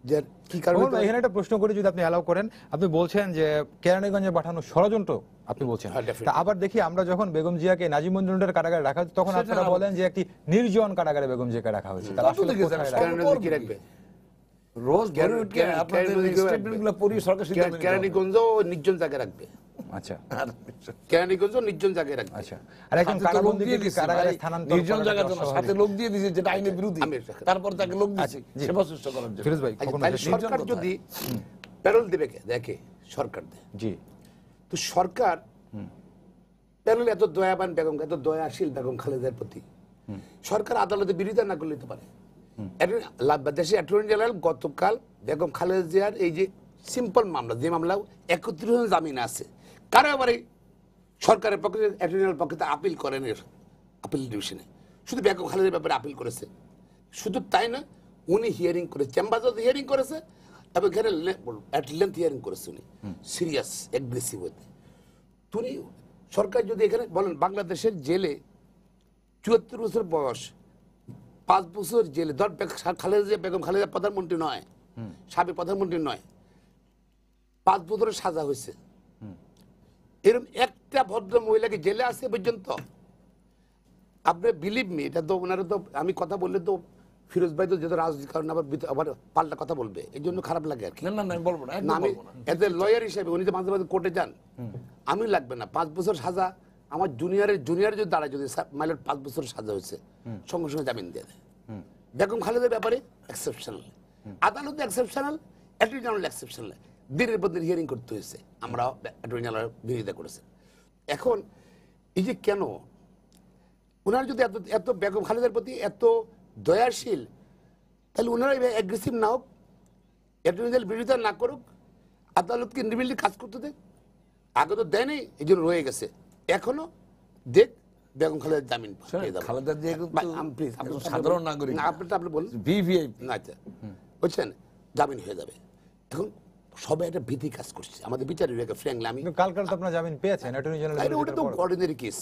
যে কি কারণে এখানে একটা প্রশ্ন করে যদি আপনি অ্যালাউ করেন, আপনি বলছেন যে কেরানীগঞ্জে পাঠানো ষড়যন্ত্র, আপনি বলছেন। হ্যাঁ, definitely. তা আবার দেখি আমরা যখন বেগম জিয়াকে নাজিমুদ্দিনের কারাগারে রাখা হয়েছে, তখন আপনারা বলেন যে একটি নির্জন কারাগারে বেগম জিয়াকে রাখা হয়েছে। তাহলে আসলে কোথায় রাখা? কেরানীগঞ্জে কি রাখবে? রোজ ভরে উঠে আপনাদের স্টেটমেন্টগুলো পড়ি সরকার সিদ্ধান্ত নিতে হবে। কেরানীগঞ্জ নির্জন জায়গায় রাখবে। আচ্ছা কেরানীগঞ্জ নির্জন জায়গায় রাখবে। আচ্ছা। আর একজন হাতে তো লোক কারাবন্দীকে দিয়ে কি দিছে কারাগারে ভাই, স্থানান্তর নির্জন করাটা জায়গা কি তো না, অস্বাভাবিক? সাথে লোক দিয়ে দিয়েছে যেটা আইনের বিরোধী, আমি এটা- তারপর তাকে লোক দিয়েছে জি। সেবা সুস্থ করার জন্য। ফিরোজ ভাই, কখনো তাহলে শেষ- সরকার নির্জন যদি কোথায়? প্যারোল দেবে কে? দেখে সরকার দেয়। জি তো সরকার প্যারোল এত দয়াবান বেগম, এত দয়াশীল বেগম খালেদার প্রতি, সরকার আদালতে বিরোধিতা না করলে তো পারে। দেশের অ্যাটর্নি জেনারেল গতকাল বেগম খালেদা জিয়ার এই যে সিম্পল মামলা, যে মামলা 31 জন জামিন আছে, কারাবারে সরকারের পক্ষে অ্যাটর্নি জেনারেল পক্ষে তা আপিল করেন, আপিল ডিভিশনে শুধু বেগম খালেদার ব্যাপারে আপিল করেছে। শুধু তাই না, উনি হিয়ারিং করে চেম্বারে হিয়ারিং করেছে, এবং এখানে লেন্থ হিয়ারিং করেছে উনি, সিরিয়াস অ্যাগ্রেসিভ হতে। তুমি সরকার যদি এখানে বলেন বাংলাদেশের জেলে 74 বছর বয়স, 5 বছর জেলে, ধর খালেদা জিয়া, বেগম খালেদা প্রধানমন্ত্রী নয়, সাবেক প্রধানমন্ত্রী নয়, 5 বছরের সাজা হয়েছে। এরকম একটা ভদ্র মহিলাকে জেলে আসে পর্যন্ত, আপনি বিলিভ মি, এটা তো ওনারা তো, আমি কথা বললে তো ফিরোজ ভাই তো যেহেতু রাজনীতি কারণ আবার পাল্টা কথা বলবে, এই জন্য খারাপ লাগে আর কি। না না না, আমি বলবো না, না, একদম আমি বলবো না। এজ এ লয়ার হিসেবে, উনি তো মাঝে মাঝে কোর্টে যান, আমি লাগবে না 5 বছর সাজা। আমার জুনিয়র যদি দাঁড়ায়, যদি মাইলের 5 বছর সাজা হয়েছে, সঙ্গে সঙ্গে জামিন দিয়ে দেয়। বেগম খালেদার ব্যাপারে এক্সেপশনাল, আদালতে এক্সেপশনাল, অ্যাটর্নি জেনারেল এক্সেপশনাল, দিনের পর দিন হিয়ারিং করতে হয়েছে, আমরা অ্যাটর্নি জেনারেল বিরোধিতা করেছে। এখন এই যে কেন ওনারা যদি এত এত বেগম খালেদার প্রতি এত দয়াশীল, তাহলে ওনারা অ্যাগ্রেসিভ না হোক, অ্যাটর্নি জেনারেল বিরোধিতা না করুক, আদালতকে ইন্ডিভিজুয়ালি কাজ করতে দেয়। আগে তো দেয়নি, এই জন্য রয়ে গেছে। এখনো দেখ বেগম খালেদার জামিন পেয়ে যাবে। খালেদা জিয়া কিন্তু ভাই, প্লিজ, একজন সাধারণ নাগরিক, আপনি বলুন ভিভিআইপি। না, আচ্ছা বুঝছেন, জামিন হয়ে যাবে। এখন সবাই একটা ভীতি কাজ করছে আমাদের বিচার বিভাগে, ফ্র্যাঙ্কলি আমি, কিন্তু কালকাল তো আপনারা জামিন পেয়েছেন অ্যাটর্নি আরে জেনারেল। ওটা তো অর্ডিনারি কেস,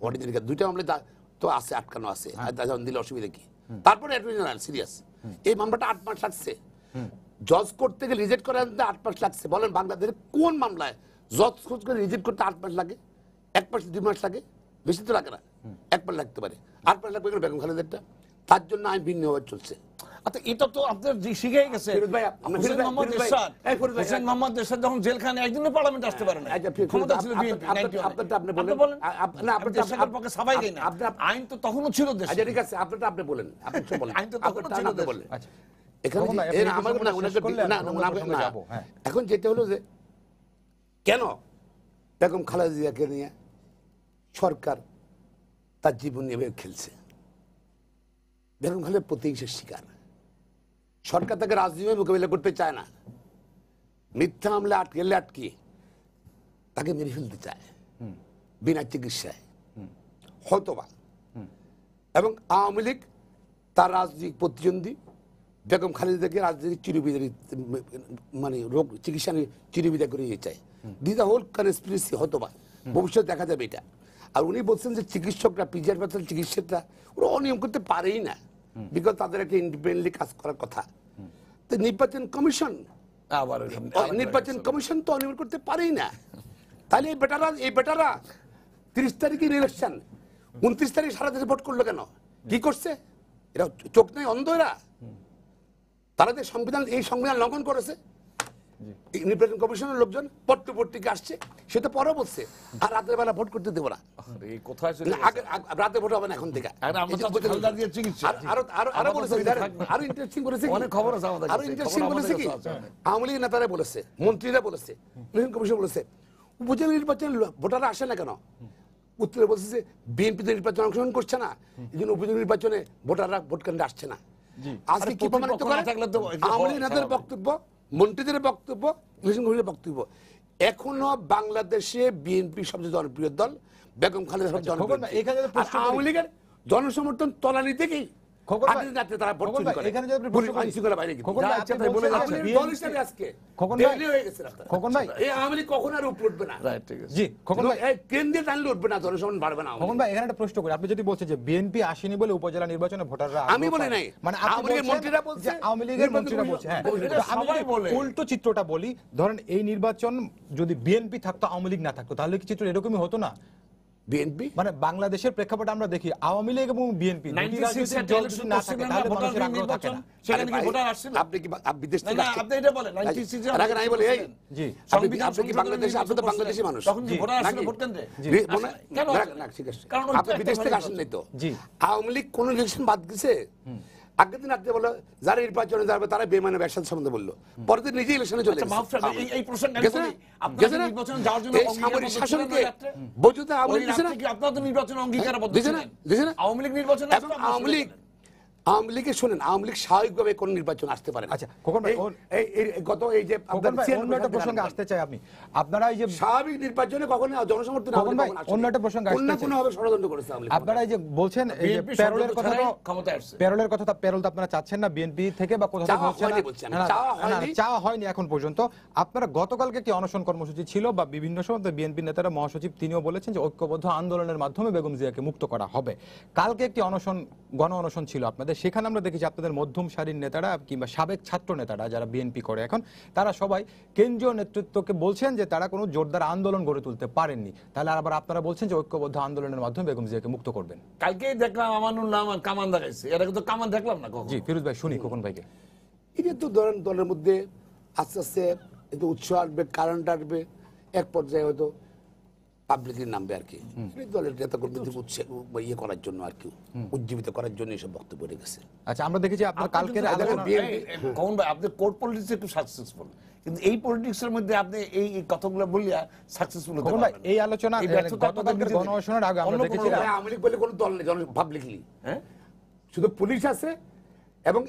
অর্ডিনারি কেস, দুইটা মামলা তো আছে, আটকানো আছে, আর দিলে অসুবিধা কি? তারপরে অ্যাটর্নি জেনারেল সিরিয়াস, এই মামলাটা 8 মাস লাগছে, জজ কোর্ট থেকে রিজেক্ট করা 8 মাস লাগছে। বলেন বাংলাদেশের কোন মামলায় জজ কোর্ট করে রিজেক্ট করতে 8 মাস লাগে? 1 মাস 2 মাস লাগে, বেশি তো লাগে না, 1 মাস লাগতে পারে। 8 মাস লাগবে বেগম খালেদারটা, তার জন্য আইন ভিন্নভাবে চলছে। আচ্ছা, এটা তো আপনার শিখে গেছে। ফিরোজ ভাই, আমরা- হোসেন মোহাম্মদ ফিরোজ ভাই, এরশাদ, এই ফিরোজ ভাই, হোসেন মোহাম্মদ এরশাদ যখন জেলখানে, একদিনও পার্লামেন্ট আসতে পারে না, আচ্ছা, ফিরোজ, ক্ষমতা ছিল আপনার- বিএনপি, আপনার- 91 আপনারটা আপনি আপনি বলেন। বলেন। না, আমি আপনারটা- দেশের পক্ষে সাফাই দেই না। আপনার- আইন তো তখনও ছিল দেশে। আচ্ছা ঠিক আছে, আপনারটা আপনি বলেন, আপনি তো বলেন, আইন তো তখনও আপনারটা ছিল আপনি দেশে। বলেন। আচ্ছা এখানে তখন না, যে- আপনি না, এই আমাকে প্রসঙ্গটা না, ওনাকে শেষ করলে না, আমরা না, অন্য ওনাকে প্রসঙ্গে না। যাবো, হ্যাঁ। এখন যেটা হলো যে কেন বেগম খালেদা জিয়াকে নিয়ে সরকার তার জীবন নিয়ে খেলছে? বেগম খালেদা প্রতিহিংসার শিকার। সরকার তাকে রাজনীতিভাবে মোকাবিলা করতে চায় না, মিথ্যা মামলা আটকিয়ে তাকে মেরে ফেলতে চায় বিনা চিকিৎসায়, হয়তোবা। এবং আওয়ামী লীগ তার রাজনৈতিক প্রতিদ্বন্দ্বী বেগম খালেদাকে রাজনৈতিক চিরবিদায়, মানে রোগ চিকিৎসা চিরবিদায় করে নিয়ে চায়। দিস দ্য হোল কনস্পিরেসি, হয়তোবা ভবিষ্যৎ দেখা যাবে এটা। আর উনি বলছেন যে চিকিৎসকরা, পিজি হাসপাতাল চিকিৎসকরা ওরা অনিয়ম করতে পারেই না, বিকজ তাদের একটা ইন্ডিপেন্ডেন্টলি কাজ করার কথা। তো নির্বাচন কমিশন আবার নির্বাচন কমিশন তো অনিয়ম করতে পারেই না। তাহলে এই বেটারা 30 তারিখের ইলেকশন, 29 তারিখ সারা দেশে ভোট করলো কেন? কি করছে এরা? চোখ নেই, অন্ধ এরা? তারা যে এই সংবিধান লঙ্ঘন করেছে, নির্বাচন কমিশনের লোকজন পট্টপট্টিকে আসছে, সে তো পরে বলছে আর রাতের বেলা ভোট করতে দেবো না। কোথায় রাতে ভোট হবে না এখন থেকে। আরো ইন্টারেস্টিং বলেছে, অনেক খবর আছে আমাদের, আরো ইন্টারেস্টিং বলেছে কি, আওয়ামী লীগের নেতারা বলেছে, মন্ত্রীরা বলেছে, নির্বাচন কমিশন বলেছে, উপজেলা নির্বাচন ভোটাররা আসে না কেন? উত্তরে বলছে যে বিএনপি তো নির্বাচন অংশগ্রহণ করছে না, এই জন্য উপজেলা নির্বাচনে ভোটাররা ভোট কেন্দ্রে আসছে না। আজকে কি প্রমাণিত করে? আওয়ামী লীগ নেতাদের বক্তব্য, মন্ত্রীদের বক্তব্য, নির্বাচন কমিশনের বক্তব্য। এখনো বাংলাদেশে বিএনপি সবচেয়ে জনপ্রিয় দল, বেগম খালেদা জিয়া জনপ্রিয়। আওয়ামী লীগের জনসমর্থন তলানি থেকেই তারা ভোট চুরি করে, পুলিশ আইনশৃঙ্খলা বাইরে গিয়ে। দল হিসেবে আজকে দেউলে হয়ে গেছে রাস্তা। এই আওয়ামী লীগ কখনো আর উপরে উঠবে না। জি, খোকন ভাই, এই কেন্দ্রে টানলে উঠবে না, জনসমর্থন বাড়বে না। খোকন ভাই, এখানে একটা প্রশ্ন করি, আপনি যদি বলছেন যে বিএনপি আসেনি বলে উপজেলা নির্বাচনে ভোটাররা, আমি বলি নাই, মানে আওয়ামী লীগের মন্ত্রীরা বলছে, আওয়ামী লীগের মন্ত্রীরা বলছে, হ্যাঁ, আমি যদি উল্টো চিত্রটা বলি, ধরেন এই নির্বাচন যদি বিএনপি থাকতো, আওয়ামী লীগ না থাকতো, তাহলে কি চিত্র এরকমই হতো না? বিএনপি মানে বাংলাদেশের প্রেক্ষাপটে আমরা দেখি আওয়ামী লীগ এবং বিএনপি আপনি কি বিদেশ থেকে আপনি এটা বলেন 96 এর আগে নাই বলে, এই জি আপনি কি বাংলাদেশে, আপনি তো বাংলাদেশি মানুষ, তখন কি ভোটার আসলে ভোট কেন্দ্রে? কেন না, ঠিক আছে, আপনি বিদেশ থেকে আসেন নাই তো। জি, আওয়ামী লীগ কোন ইলেকশন বাদ দিছে? আগের দিন আপনি বললো যারা নির্বাচনে যাবে তারা বেমানের ব্যবসার সম্বন্ধে বললো, পরের দিন নিজে ইলেকশনে চলে গেছে। এই প্রসঙ্গে আমি বলি, আপনারা নির্বাচনে যাওয়ার জন্য সামরিক শাসনকে বৈধতা আওয়ামী লীগ দিছে না? আপনারা তো নির্বাচনে অঙ্গীকারবদ্ধ ছিলেন, আওয়ামী লীগ নির্বাচনে এবং আওয়ামী লীগের শোনেন, আওয়ামী লীগ স্বাভাবিকভাবে কোন নির্বাচন আসতে পারে না। আচ্ছা, খোকন ভাই, গত এই যে অন্য একটা প্রসঙ্গে আসতে চাই, আপনি আপনারা এই যে স্বাভাবিক নির্বাচনে কখনো জনসমর্থন অন্য একটা প্রসঙ্গে আসতে চাই, কোন ভাবে ষড়যন্ত্র করেছে আওয়ামী লীগ। আপনারা এই যে বলছেন এই যে প্যারোলের কথা, তো প্যারোলের কথা, প্যারোল তো আপনারা চাচ্ছেন না বিএনপি থেকে বা কোথা থেকে হচ্ছে না, চাওয়া হয়নি এখন পর্যন্ত। আপনারা গতকালকে কি অনশন কর্মসূচি ছিল বা বিভিন্ন সময় বিএনপি নেতারা, মহাসচিব তিনিও বলেছেন যে ঐক্যবদ্ধ আন্দোলনের মাধ্যমে বেগম জিয়াকে মুক্ত করা হবে। কালকে একটি অনশন, গণ অনশন ছিল আপনাদের, সেখানে আমরা দেখেছি আপনাদের মধ্যম সারির নেতারা কিংবা সাবেক ছাত্র নেতারা যারা বিএনপি করে এখন, তারা সবাই কেন্দ্রীয় নেতৃত্বকে বলছেন যে তারা কোনো জোরদার আন্দোলন গড়ে তুলতে পারেননি। তাহলে আবার আপনারা বলছেন যে ঐক্যবদ্ধ আন্দোলনের মাধ্যমে বেগম জিয়াকে মুক্ত করবেন। কালকেই দেখলাম আমানুল নাম কামান দেখাইছে, এটা কিন্তু কামান দেখলাম না কখন। জি ফিরোজ ভাই, শুনি খোকন ভাইকে। এটা তো ধরেন দলের মধ্যে আস্তে আস্তে একটু উৎসাহ আসবে, কারেন্ট আসবে, এক পর্যায়ে হয়তো পাবলিকের নামবে আর কি, দলের নেতা কর্মীদের ইয়ে করার জন্য আর কি, উজ্জীবিত করার জন্য এসব বক্তব্য রেখে গেছে। আচ্ছা, আমরা দেখেছি আপনার কালকের কখন ভাই আপনি কোর্ট পলিটিক্সে একটু সাকসেসফুল, কিন্তু এই পলিটিক্সের মধ্যে আপনি এই কথাগুলো বলিয়া সাকসেসফুল হতে পারবেন না। এই আলোচনা গতকালকের গণঅনশনের আগে আমরা দেখেছি আওয়ামী লীগ বলে কোনো দল নেই পাবলিকলি, হ্যাঁ, শুধু পুলিশ আছে এবং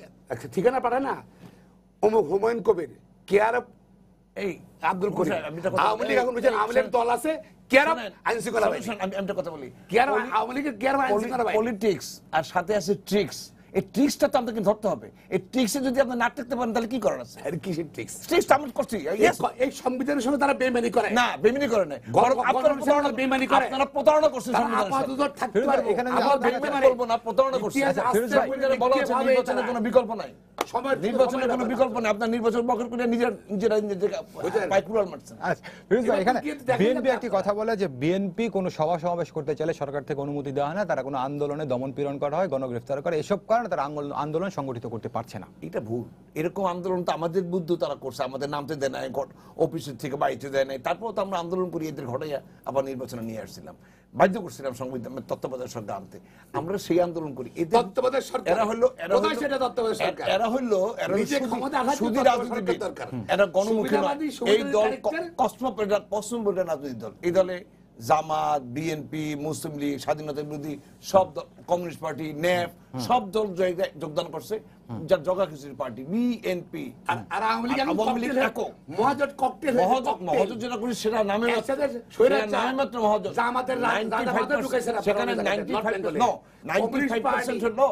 ঠিকানা পাঠায় না, অমুক হুমায়ুন কবির, কেয়ার এই আব্দুল করিম, আওয়ামী লীগ এখন বুঝছেন, আওয়ামী লীগের দল আছে, পলিটিক্স আর সাথে আছে ট্রিক্স। এই ট্রিক্সটা তো আপনাকে ধরতে হবে। এই ট্রিক্সে যদি আপনি না থাকতে পারেন তাহলে কি করার আছে? কিসের ট্রিক্স? ট্রিক্সটা আমরা করছি, এই সংবিধানের সঙ্গে তারা বেইমানি করে না, বেইমানি করে না, আপনারা বেইমানি করে, আপনারা প্রতারণা করছেন সংবিধানের সাথে। এখানে আমরা বলবো না প্রতারণা করছেন। বলা হচ্ছে নির্বাচনের কোনো বিকল্প নাই, নির্বাচনের কোনো বিকল্প নাই, আপনার নির্বাচন বকর করে নিজেরা পাইকুলার মারছেন। আচ্ছা ফিরোজ ভাই, এখানে বিএনপি একটি কথা বলে যে বিএনপি কোনো সভা সমাবেশ করতে চাইলে সরকার থেকে অনুমতি দেওয়া হয় না, তারা কোনো আন্দোলনে দমন পীড়ন করা হয়, গণগ্রেফতার করে, এসব কারণে তারা আন্দোলন সংগঠিত করতে পারছে না। এটা ভুল। এরকম আন্দোলন তো আমাদের বুদ্ধ তারা করছে, আমাদের নামতে দেয় নাই, অফিসের থেকে বাড়িতে দেয় নাই, তারপর তো আমরা আন্দোলন করি, এদের ঘটাইয়া আবার নির্বাচনে নিয়ে আসছিলাম, বাধ্য করছিলাম সংবিধান তত্ত্বাবধায়ক সরকার আনতে। আমরা সেই আন্দোলন করি। তত্ত্বাবধায়ক সরকার এরা হলো সুদী রাজনীতিবিদ, এরা গণমুখী নয়। এই দল কসমোপলিটান রাজনৈতিক দল। এই দলে জামাত, বিএনপি, মুসলিম লীগ, স্বাধীনতা বিরোধী সব দল, কমিউনিস্ট পার্টি, ন্যাপ, সব দল যোগদান করছে, যার জগা খিচুড়ি পার্টি, বিএনপি আর আওয়ামী লীগ একক মহাজোট ককটেল, মহাজোট যেটা করি সেটা নামে মাত্র মহাজোট। জামাতের সেখানে 95% হলো 95% হলো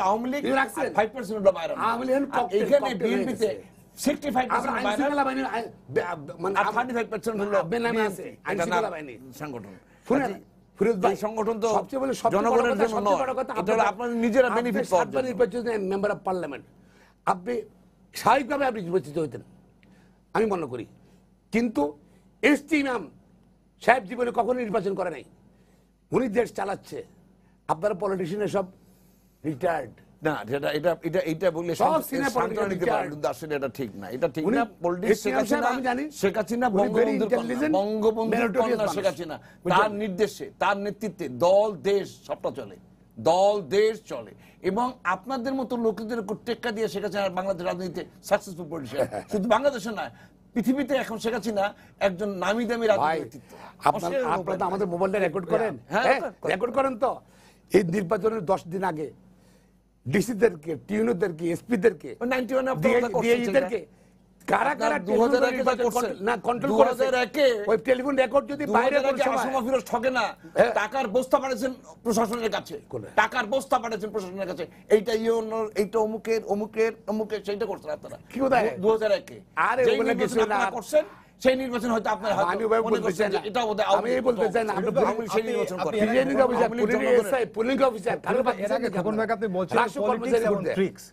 আওয়ামী লীগ, 5% হলো বাইরে। এখানে বিএনপিতে 65% সংগঠন। ফিরোজ ভাই, সংগঠন তো জনগণের জন্য নয়, এটা আপনারা নিজেরা বেনিফিট পাওয়ার জন্য। মেম্বার অফ পার্লামেন্ট, আপনি স্বাভাবিকভাবে আপনি নির্বাচিত হইতেন আমি মনে করি। কিন্তু এসটি ইমাম সাহেব জীবনে কখনো নির্বাচন করে নাই, উনি দেশ চালাচ্ছে। আপনারা পলিটিশিয়ান সব রিটায়ার্ড। না যেটা এটা এটা এটা বললে সব সান্ত্বনা senior politician দিতে পারে, retired। কিন্তু আসলে এটা ঠিক না, এটা ঠিক উনি না। পলিটিক্স STM সাহেব আমি জানি, শেখ হাসিনা উনি very বঙ্গবন্ধুর কন্যা, intelligent, বঙ্গবন্ধুর meritorious কন্যা মানুষ। শেখ হাসিনা। বুঝলেন? তার নির্দেশে, তার নেতৃত্বে দল দেশ সবটা চলে, দল দেশ চলে। এবং আপনাদের মতো লোকদের উপর টেক্কা দিয়ে শেখ হাসিনা বাংলাদেশ রাজনীতিতে সাকসেসফুল পলিটিশিয়ান। শুধু বাংলাদেশে নয়, পৃথিবীতে এখন শেখ হাসিনা একজন নামি দামি ভাই রাজনীতির নেতৃত্ব। আপনারা তো আমাদের মোবাইলটা রেকর্ড করেন, হ্যাঁ, হ্যাঁ করেন। রেকর্ড করেন তো। এই নির্বাচনের 10 দিন আগে ডিসিদেরকে, টিউনোদেরকে, এসপিদেরকে, 91 আপনারা কথা করছেন ডিএইচদেরকে কারা কারা আপনার 2001 এ করছেন। না কন্ট্রোল 2001 করেছে। ওই টেলিফোন রেকর্ড যদি বাইরে কোন সময় আসমা ফিরোজ ঠকে না, হ্যাঁ। টাকার বস্তা পাঠাচ্ছেন প্রশাসনের কাছে, কোথায়? টাকার বস্তা পাঠাচ্ছেন প্রশাসনের কাছে, এইটা ইউনোর, এইটা অমুকের অমুকের অমুকের, সেইটা করছেন আপনারা কি কোথায়? 2001 এ আরে যেই ওগুলা নির্বাচন কিছু না। আপনারা করছেন, সেই নির্বাচন হয়তো আপনারা হয়তো আমি ওভাবে মনে বলতে করছেন চাই যে না। এটা বোধহয় আমি এই বলতে চাই না, আপনি সেই নির্বাচন করেন। Presiding officer, Awami League police জনগণের- এসআই, পুলিশ অফিসার, কারো এর আগে খোকন ভাই আপনি বলছিলেন রাষ্ট্র পলিটিক্স কর্মচারী এবং ভোটে। ট্রিক্স,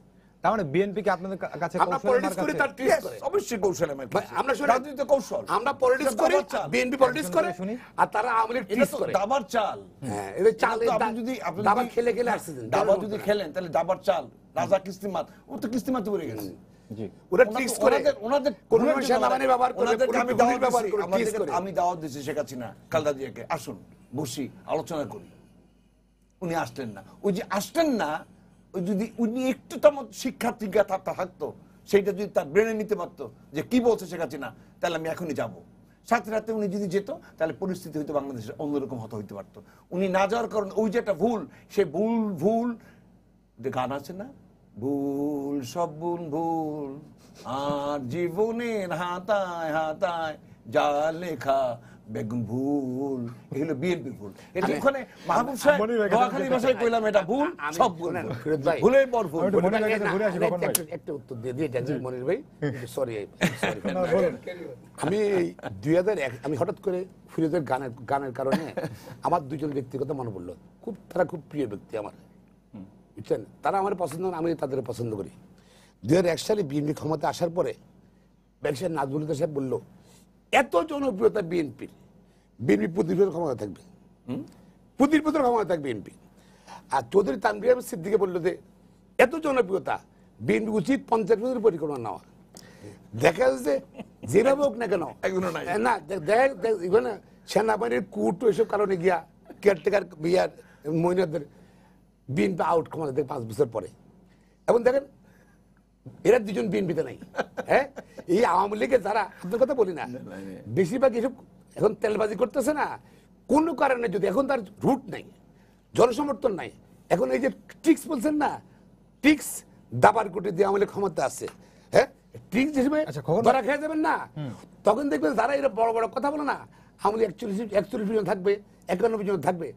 তার মানে বিএনপি কে আপনাদের কাছে আমরা কৌশলের পলিটিক্স মার করি, কাছে? তার ট্রিক্স Yes, করে। অবশ্যই কৌশল আমার ভাই, আমরা শুনি রাজনীতি কৌশল, আমরা পলিটিক্স করি, দাবার চাল। বিএনপি পলিটিক্স করে, শুনি। আর তারা আওয়ামী লীগ এটা ট্রিক্স তো করে। দাবার চাল। হ্যাঁ, এদের চাল, এটা তো আপনি যদি দাবার খেলে খেলে আসছেন। দাবা যদি খেলেন তাহলে দাবার চাল, রাজা কিস্তিমাত, ও তো কিস্তিমাত পড়ে গেছে। জি ওরা ট্রিক্স করে, ওনাদের কোন সেনাবাহিনী ব্যবহার করে, ওনাদেরকে আমি পুলিশ দাওয়াত ব্যবহার দিছি, করে, ট্রিক্স করে। আমি দাওয়াত দিছি শেখ হাসিনা, খালেদা জিয়াকে, আসুন বসি আলোচনা করি। উনি আসলেন না। ওই যে আসলেন না, ওই যদি উনি একটু তেমন শিক্ষার্থীরা থাকতো, সেইটা যদি তার ব্রেনে নিতে পারতো যে কি বলছে শেখ হাসিনা, তাহলে আমি এখনই যাব। সাথে সাথে উনি যদি যেত, তাহলে পরিস্থিতি হয়তো বাংলাদেশের অন্যরকম হতে পারতো। উনি না যাওয়ার কারণে ওই যে একটা ভুল, সে ভুল যে গান আছে না, ভুল সব ভুল আর জীবনের হাতায় হাতায় যা লেখা বেগুন ভুল, এগুলো বিএনপি ভুল। এটা ওখানে মাহবুব সাহেব নোয়াখালী ভাষায় কইলাম, এটা ভুল, সব ভুল, ফিরোজ ভাই, ভুলের পর ভুল। আমি একটু মনে রাখতে ঘুরে আসি কখন ভাই। একটা উত্তর দিয়ে দিয়ে যাচ্ছি মনির ভাই, সরি। আমি 2001 আমি হঠাৎ করে ফিরোজের গানের কারণে আমার দুজন ব্যক্তিগত মনে পড়লো। তারা খুব প্রিয় ব্যক্তি আমার, বুঝছেন? তারা আমার পছন্দ না, আমি তাদের পছন্দ করি। 2001 সালে বিএনপি ক্ষমতা আসার পরে ব্যবসায়ী নাজমুল হুদা সাহেব বললো, এত জনপ্রিয়তা বিএনপির, বিএনপি প্রতিনিধিত্ব ক্ষমতা থাকবে, প্রতিনিধিত্ব ক্ষমতা থাকবে বিএনপি। আর চৌধুরী তানভীর আহমেদ সিদ্দিকী বললো যে এত জনপ্রিয়তা, বিএনপি উচিত 50% পরিকল্পনা নেওয়া। দেখা যাচ্ছে যেভাবে হোক না কেন, এগুলো নাই। না দেখা সেনাবাহিনীর কুট এসব কারণে গিয়া কেয়ারটেকার বিয়ার মহিলাদের বিএনপি আউট ক্ষমতা থেকে 5 বছর পরে। এবং দেখেন এরা দুজন বিএনপিতে নাই। হ্যাঁ, এই আওয়ামী লীগের যারা, আপনার কথা বলি না, বেশিরভাগ এসব এখন তেলবাজি করতেছে না, কোন কারণে যদি এখন তার রুট নাই, জনসমর্থন নাই, এখন এই যে ট্রিক্স বলছেন না, ট্রিক্স দাবার কোটে দিয়ে আওয়ামী লীগ ক্ষমতা আছে। হ্যাঁ, ট্রিক্স হিসেবে আচ্ছা, খবর ধরা খেয়ে যাবেন না, তখন দেখবেন যারা এরা বড় বড় কথা বলে না, আওয়ামী লীগ 41 জন থাকবে, 91 জন থাকবে,